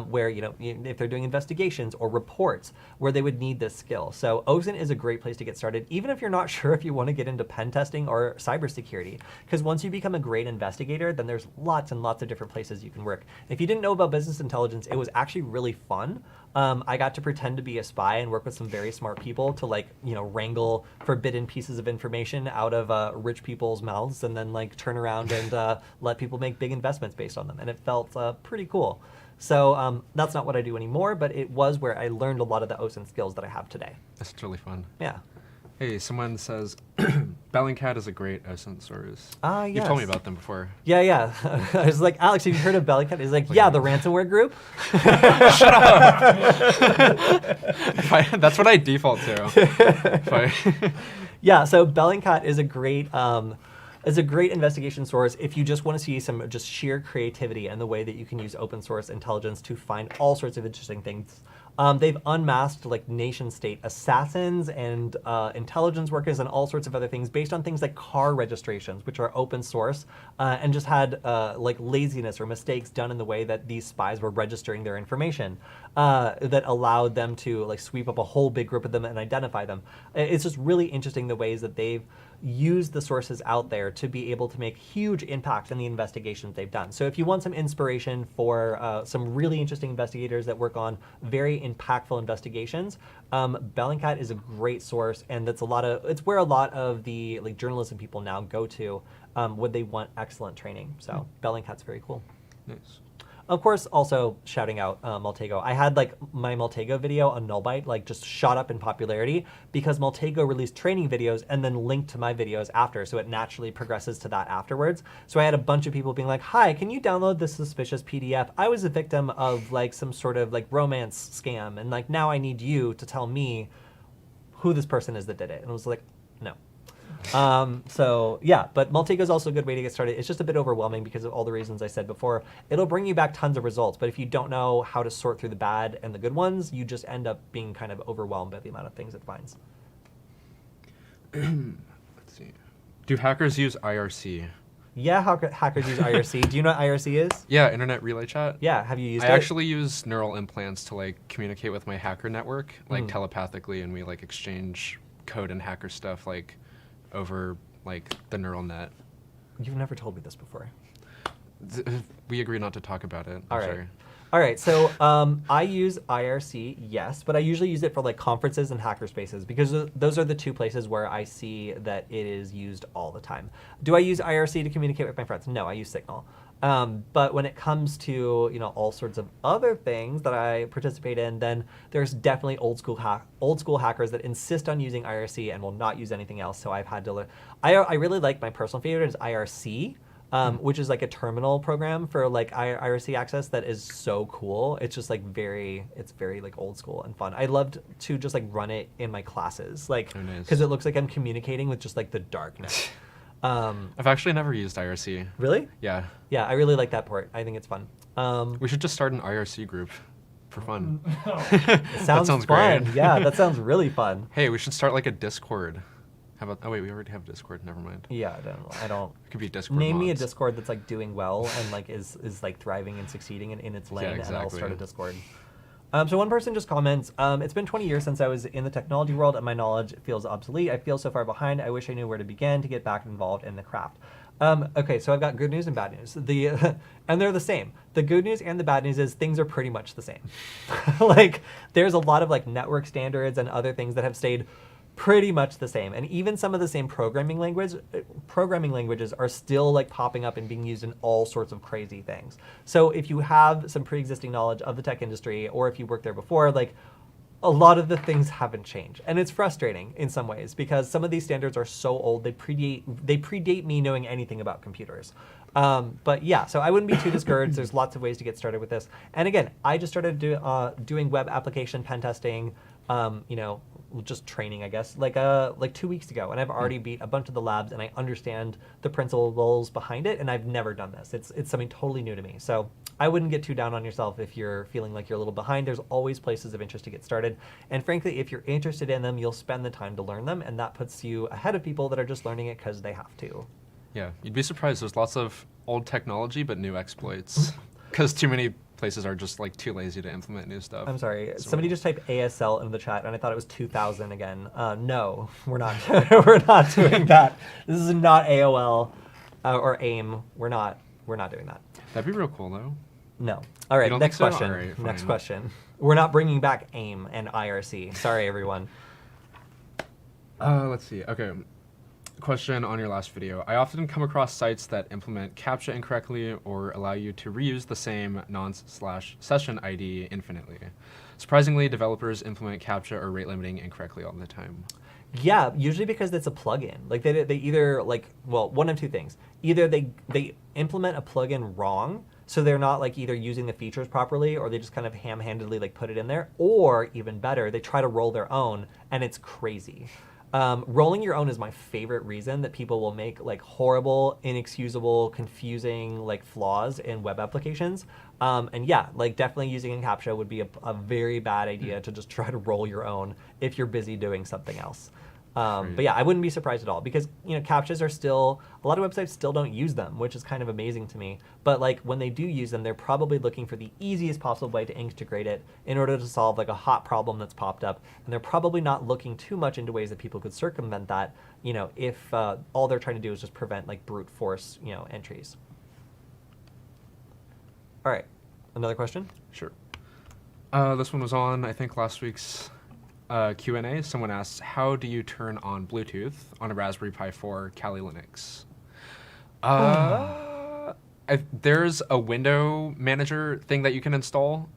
where, if they're doing investigations or reports where they would need this skill. So OSINT is a great place to get started, even if you're not sure if you want to get into pen testing or cybersecurity. Because once you become a great investigator, then there's lots and lots of different places you can work. If you didn't know about business intelligence, it was actually really fun. I got to pretend to be a spy and work with some very smart people to wrangle forbidden pieces of information out of rich people's mouths and then turn around and let people make big investments based on them. And it felt pretty cool. So that's not what I do anymore, but it was where I learned a lot of the OSINT skills that I have today. That's totally fun. Yeah. Hey, someone says Bellingcat is a great OSINT source. Yes. You've told me about them before. Yeah. I was like, Alex, have you heard of Bellingcat? He's like, yeah, the ransomware group. Shut up. That's what I default to. Yeah, so Bellingcat is a great investigation source if you just want to see some just sheer creativity and the way that you can use open source intelligence to find all sorts of interesting things. They've unmasked nation-state assassins and intelligence workers and all sorts of other things based on things like car registrations, which are open source, and just had laziness or mistakes done in the way that these spies were registering their information that allowed them to sweep up a whole big group of them and identify them. It's just really interesting the ways that they've used the sources out there to be able to make huge impact in the investigations they've done. So if you want some inspiration for some really interesting investigators that work on very impactful investigations, Bellingcat is a great source, and it's where a lot of the journalism people now go to when they want excellent training. So Bellingcat's very cool. Nice. Of course, also shouting out Maltego. I had my Maltego video on Nullbyte just shot up in popularity because Maltego released training videos and then linked to my videos after, so it naturally progresses to that afterwards. So I had a bunch of people being like, "Hi, can you download this suspicious PDF? I was a victim of some sort of romance scam, and now I need you to tell me who this person is that did it." And I was like, no. So yeah, but Maltego is also a good way to get started. It's just a bit overwhelming because of all the reasons I said before. It'll bring you back tons of results, but if you don't know how to sort through the bad and the good ones, you just end up being kind of overwhelmed by the amount of things it finds. Let's see. Do hackers use IRC? Yeah, hackers use IRC. Do you know what IRC is? Yeah, Internet Relay Chat. Yeah, have you used it? I actually use neural implants to like communicate with my hacker network, like telepathically, and we like exchange code and hacker stuff like over like the neural net. You've never told me this before. We agree not to talk about it. All I'm right. sorry. All right, so I use IRC, yes, but I usually use it for like conferences and hacker spaces because those are the two places where I see that it is used all the time. Do I use IRC to communicate with my friends? No, I use Signal. But when it comes to all sorts of other things that I participate in, then there's definitely old school hackers that insist on using IRC and will not use anything else. So I've had to learn. I really like, my personal favorite is IRC. Which is like a terminal program for like IRC access that is so cool. It's just like it's very like old school and fun. I loved to just like run it in my classes, like because it looks like I'm communicating with just like the darkness. I've actually never used IRC. Really? Yeah. Yeah, I really like that part. I think it's fun. We should just start an IRC group for fun. It sounds fun. Great. Yeah, that sounds really fun. Hey, we should start like a Discord. How about? Oh wait, we already have Discord. Never mind. Yeah, I don't. It could be Discord. Name me a mods. Discord that's like doing well and like is like thriving and succeeding in its lane, exactly. and I'll start a Discord. So one person just comments, it's been 20 years since I was in the technology world and my knowledge feels obsolete. I feel so far behind. I wish I knew where to begin to get back involved in the craft. Okay, so I've got good news and bad news. And they're the same. The good news and the bad news is things are pretty much the same. Like there's a lot of like network standards and other things that have stayed pretty much the same, and even some of the same programming languages are still like popping up and being used in all sorts of crazy things. So if you have some pre-existing knowledge of the tech industry, or if you worked there before, like a lot of the things haven't changed, and it's frustrating in some ways because some of these standards are so old they predate me knowing anything about computers. But yeah, so I wouldn't be too discouraged. There's lots of ways to get started with this, and again, I just started doing web application pen testing. Just training, I guess, like 2 weeks ago, and I've already beat a bunch of the labs, and I understand the principles behind it, and I've never done this. It's something totally new to me. So I wouldn't get too down on yourself if you're feeling like you're a little behind. There's always places of interest to get started, and frankly, if you're interested in them, you'll spend the time to learn them, and that puts you ahead of people that are just learning it because they have to. Yeah, you'd be surprised. There's lots of old technology, but new exploits, because too many places are just like too lazy to implement new stuff. I'm sorry. Somebody just typed ASL in the chat, and I thought it was 2000 again. No, we're not. We're not doing that. This is not AOL or AIM. We're not doing that. That'd be real cool, though. No. All right. Next think so? question. All right, next fine. question. We're not bringing back AIM and IRC. Sorry, everyone. Let's see. Okay. Question on your last video. I often come across sites that implement CAPTCHA incorrectly or allow you to reuse the same non/session ID infinitely. Surprisingly, developers implement CAPTCHA or rate limiting incorrectly all the time. Yeah, usually because it's a plugin. Like they either one of two things. Either they implement a plugin wrong, so they're not like either using the features properly, or they just kind of ham-handedly like put it in there, or even better, they try to roll their own and it's crazy. Rolling your own is my favorite reason that people will make like horrible, inexcusable, confusing like flaws in web applications. And yeah, like definitely using CAPTCHA would be a very bad idea to just try to roll your own if you're busy doing something else. But yeah, I wouldn't be surprised at all because CAPTCHAs are still, a lot of websites still don't use them, which is kind of amazing to me. But like when they do use them, they're probably looking for the easiest possible way to integrate it in order to solve like a hot problem that's popped up. And they're probably not looking too much into ways that people could circumvent that, if all they're trying to do is just prevent like brute force, entries. All right, another question? Sure. This one was on, I think, last week's Q&A. Someone asks, how do you turn on Bluetooth on a Raspberry Pi 4 Kali Linux? There's a window manager thing that you can install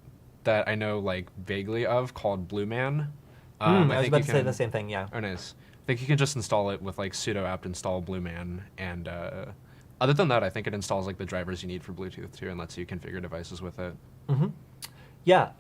that I know like vaguely of called Blueman. I was about to say the same thing, yeah. Oh, nice. I think you can just install it with like sudo apt install Blueman, and other than that, I think it installs like the drivers you need for Bluetooth too, and lets you configure devices with it. Mm-hmm. Yeah,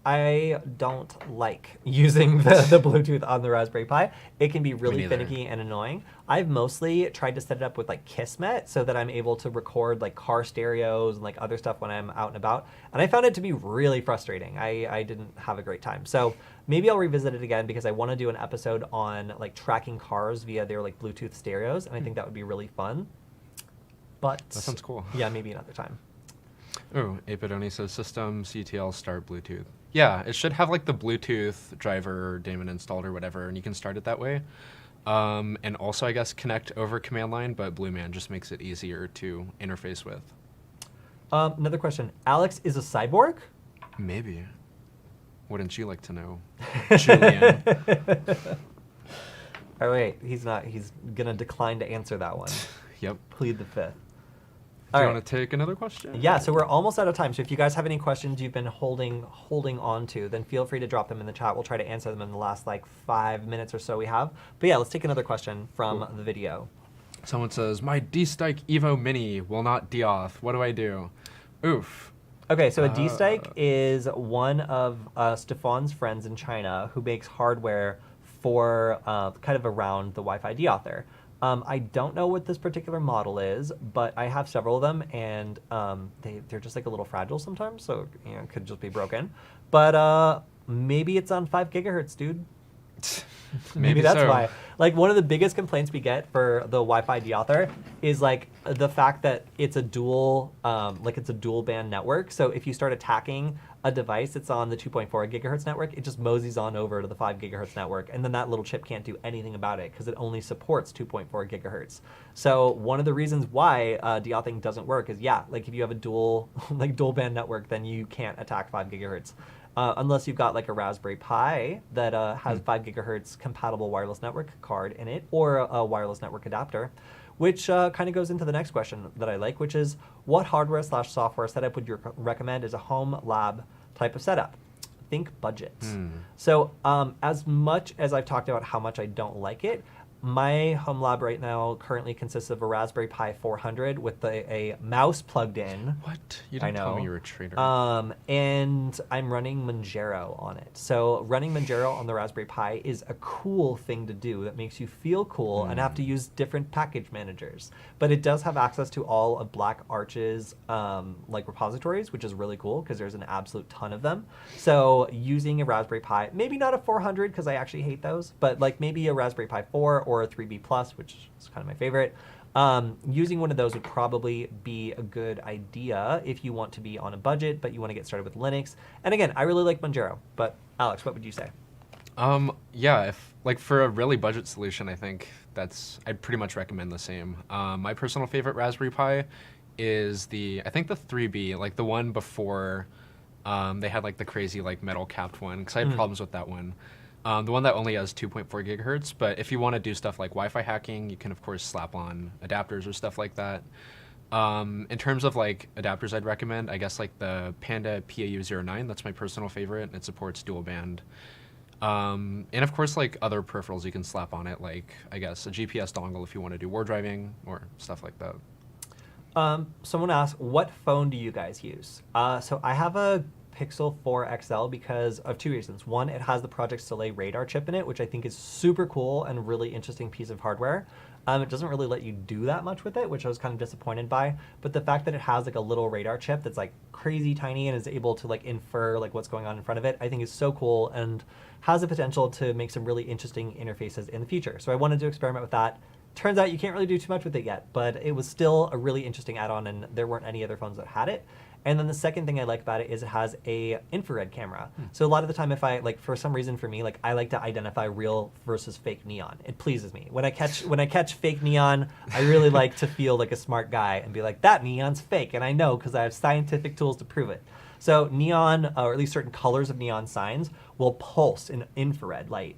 I don't like using the Bluetooth on the Raspberry Pi. It can be really finicky and annoying. I've mostly tried to set it up with like Kismet so that I'm able to record like car stereos and like other stuff when I'm out and about. And I found it to be really frustrating. I didn't have a great time. So maybe I'll revisit it again because I want to do an episode on like tracking cars via their like Bluetooth stereos. And I think that would be really fun. But That sounds cool. Yeah, maybe another time. Oh, 8-bit only says system CTL start Bluetooth. Yeah, it should have like the Bluetooth driver or daemon installed or whatever, and you can start it that way. And also, I guess, connect over command line, but Blue Man just makes it easier to interface with. Another question. Alex is a cyborg? Maybe. Wouldn't you like to know, Julian? Oh, wait. He's not. He's going to decline to answer that one. Yep. Plead the fifth. Do you want to take another question? Yeah, so we're almost out of time. So if you guys have any questions you've been holding on to, then feel free to drop them in the chat. We'll try to answer them in the last like 5 minutes or so we have. But yeah, let's take another question from the video. Someone says, my D-Stike Evo Mini will not de-auth. What do I do? Oof. Okay, so a D-Stike is one of Stefan's friends in China who makes hardware for kind of around the Wi-Fi de-author. I don't know what this particular model is, but I have several of them, and they're just like a little fragile sometimes, so it could just be broken. But maybe it's on 5 gigahertz, dude. Maybe that's so. why. Like, one of the biggest complaints we get for the Wi-Fi de-author is like the fact that it's a dual band network. So if you start attacking a device that's on the 2.4 gigahertz network, it just moseys on over to the 5 gigahertz network, and then that little chip can't do anything about it because it only supports 2.4 gigahertz. So one of the reasons why de-authing doesn't work is, like if you have a dual band network, then you can't attack 5 gigahertz. Unless you've got like a Raspberry Pi that has 5 gigahertz compatible wireless network card in it, or a wireless network adapter, which kind of goes into the next question that I like, which is what hardware/software setup would you recommend as a home lab type of setup? Think budget. So as much as I've talked about how much I don't like it, my home lab right now currently consists of a Raspberry Pi 400 with a mouse plugged in. What? You didn't tell me you were a traitor. And I'm running Manjaro on it. So running Manjaro on the Raspberry Pi is a cool thing to do that makes you feel cool and have to use different package managers. But it does have access to all of Black Arch's like repositories, which is really cool because there's an absolute ton of them. So using a Raspberry Pi, maybe not a 400 because I actually hate those, but like maybe a Raspberry Pi 4 or a 3B Plus, which is kind of my favorite. Using one of those would probably be a good idea if you want to be on a budget, but you want to get started with Linux. And again, I really like Manjaro, but Alex, what would you say? Yeah, if like for a really budget solution, I think I'd pretty much recommend the same. My personal favorite Raspberry Pi is I think the 3B, like the one before they had like the crazy like metal capped one, because I had problems with that one. The one that only has 2.4 gigahertz, but if you want to do stuff like Wi-Fi hacking, you can of course slap on adapters or stuff like that. In terms of like adapters I'd recommend, I guess like the Panda PAU09, that's my personal favorite. It supports dual band. And of course like other peripherals you can slap on it, like I guess a GPS dongle if you want to do war driving or stuff like that. Someone asked, what phone do you guys use? So I have a Pixel 4 XL because of 2 reasons. One, it has the Project Soleil radar chip in it, which I think is super cool and really interesting piece of hardware. It doesn't really let you do that much with it, which I was kind of disappointed by. But the fact that it has like a little radar chip that's like crazy tiny and is able to like infer like what's going on in front of it, I think is so cool and has the potential to make some really interesting interfaces in the future. So I wanted to experiment with that. Turns out you can't really do too much with it yet, but it was still a really interesting add-on, and there weren't any other phones that had it. And then the second thing I like about it is it has a infrared camera. So a lot of the time, if I like, for some reason for me, like I like to identify real versus fake neon. It pleases me when I catch fake neon. I really like to feel like a smart guy and be like, that neon's fake, and I know because I have scientific tools to prove it. So neon, or at least certain colors of neon signs, will pulse in infrared light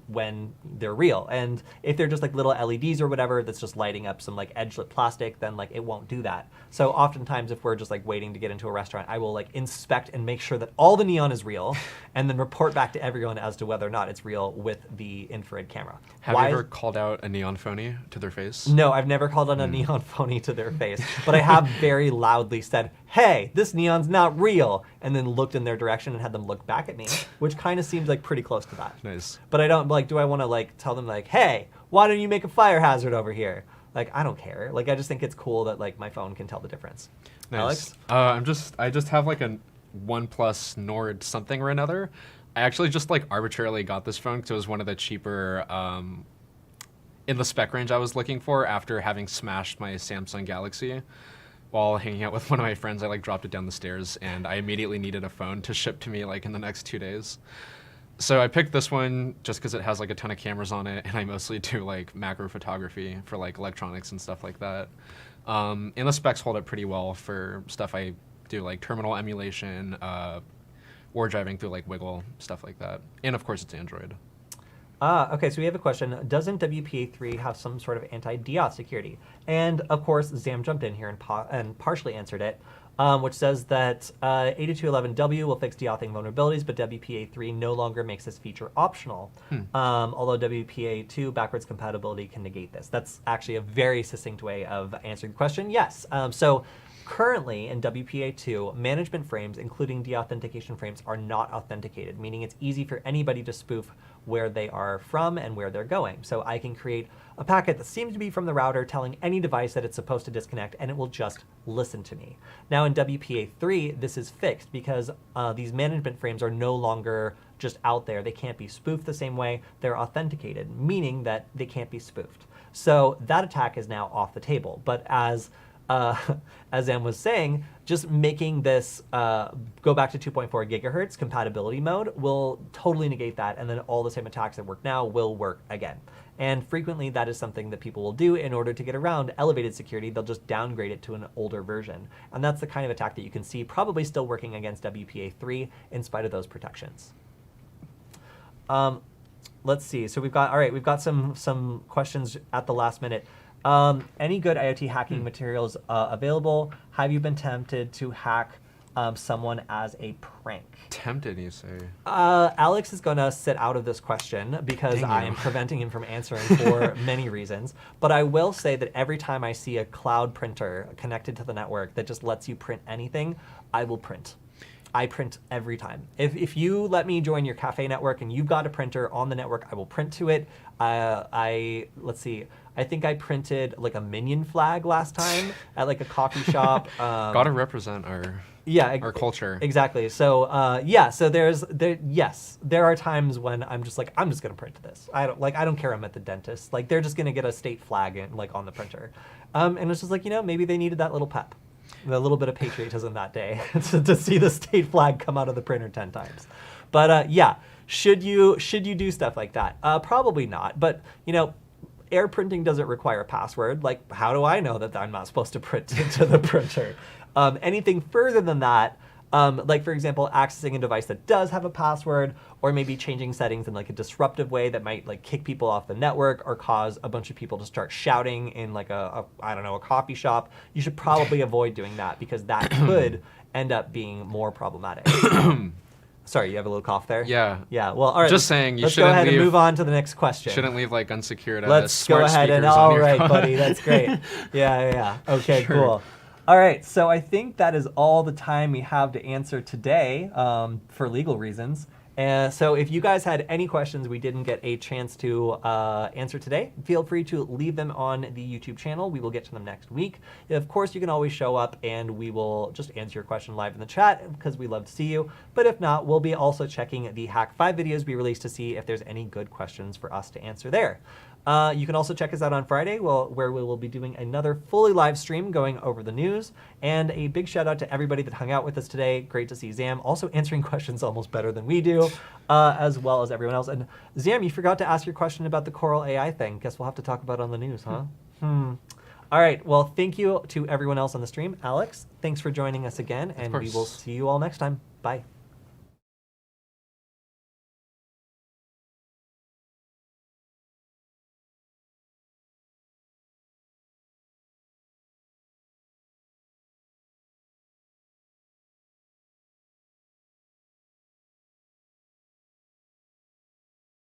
when they're real. And if they're just like little LEDs or whatever that's just lighting up some like edge-lit plastic, then like it won't do that. So oftentimes if we're just like waiting to get into a restaurant, I will like inspect and make sure that all the neon is real and then report back to everyone as to whether or not it's real with the infrared camera. Have you ever called out a neon phony to their face? No, I've never called on a neon phony to their face, but I have very loudly said, hey, this neon's not real, and then looked in their direction and had them look back at me, which kind of seems like pretty close to that. Nice. But I don't, like, do I want to, like, tell them, like, hey, why don't you make a fire hazard over here? Like, I don't care. Like, I just think it's cool that, like, my phone can tell the difference. Nice. Alex? I just have, like, a OnePlus Nord something or another. I actually just, like, arbitrarily got this phone because it was one of the cheaper in the spec range I was looking for after having smashed my Samsung Galaxy. While hanging out with one of my friends, I like dropped it down the stairs, and I immediately needed a phone to ship to me like in the next 2 days. So I picked this one just because it has like a ton of cameras on it, and I mostly do like macro photography for like electronics and stuff like that. And the specs hold up pretty well for stuff I do, like terminal emulation, war driving through like Wiggle, stuff like that. And of course, it's Android. Okay, so we have a question. Doesn't WPA3 have some sort of anti-DDoS security? And of course, Zam jumped in here and partially answered it, which says that 8211W will fix deauthing vulnerabilities, but WPA3 no longer makes this feature optional. Although WPA2 backwards compatibility can negate this. That's actually a very succinct way of answering the question. Yes. So currently in WPA2, management frames, including deauthentication frames, are not authenticated, meaning it's easy for anybody to spoof where they are from and where they're going. So I can create a packet that seems to be from the router telling any device that it's supposed to disconnect, and it will just listen to me. Now in WPA3, this is fixed because these management frames are no longer just out there. They can't be spoofed the same way. They're authenticated, meaning that they can't be spoofed. So that attack is now off the table. But as Em was saying, just making this go back to 2.4 gigahertz compatibility mode will totally negate that, and then all the same attacks that work now will work again. And frequently that is something that people will do in order to get around elevated security. They'll just downgrade it to an older version. And that's the kind of attack that you can see probably still working against WPA3 in spite of those protections. Let's see. So we've got some questions at the last minute. Any good IoT hacking materials available? Have you been tempted to hack someone as a prank? Tempted, you say? Alex is going to sit out of this question because I am preventing him from answering for many reasons. But I will say that every time I see a cloud printer connected to the network that just lets you print anything, I will print. I print every time. If you let me join your cafe network and you've got a printer on the network, I will print to it. Let's see. I think I printed like a Minion flag last time at like a coffee shop. Gotta represent our culture. Exactly. So so there are times when I'm just like, I'm just gonna print this. I don't care. I'm at the dentist. Like they're just gonna get a state flag on the printer, and it's just like, maybe they needed that little pep. A little bit of patriotism that day to see the state flag come out of the printer 10 times. But should you do stuff like that? Probably not. But air printing doesn't require a password. Like, how do I know that I'm not supposed to print into the printer? Anything further than that, like for example, accessing a device that does have a password, or maybe changing settings in like a disruptive way that might like kick people off the network or cause a bunch of people to start shouting in like a coffee shop. You should probably avoid doing that because that could end up being more problematic. Sorry, you have a little cough there? Yeah. Yeah, well, all right. Just saying, let's go ahead and move on to the next question. Shouldn't leave like unsecured let's go ahead and, all right, buddy, that's great. Yeah. Okay, sure. Cool. All right, so I think that is all the time we have to answer today for legal reasons. And so if you guys had any questions we didn't get a chance to answer today, feel free to leave them on the YouTube channel. We will get to them next week. Of course, you can always show up and we will just answer your question live in the chat because we love to see you. But if not, we'll be also checking the Hack 5 videos we released to see if there's any good questions for us to answer there. You can also check us out on Friday, where we will be doing another fully live stream going over the news. And a big shout out to everybody that hung out with us today. Great to see Zam also answering questions almost better than we do, as well as everyone else. And Zam, you forgot to ask your question about the Coral AI thing. Guess we'll have to talk about it on the news, huh? All right, well, thank you to everyone else on the stream. Alex, thanks for joining us again, and we will see you all next time. Bye.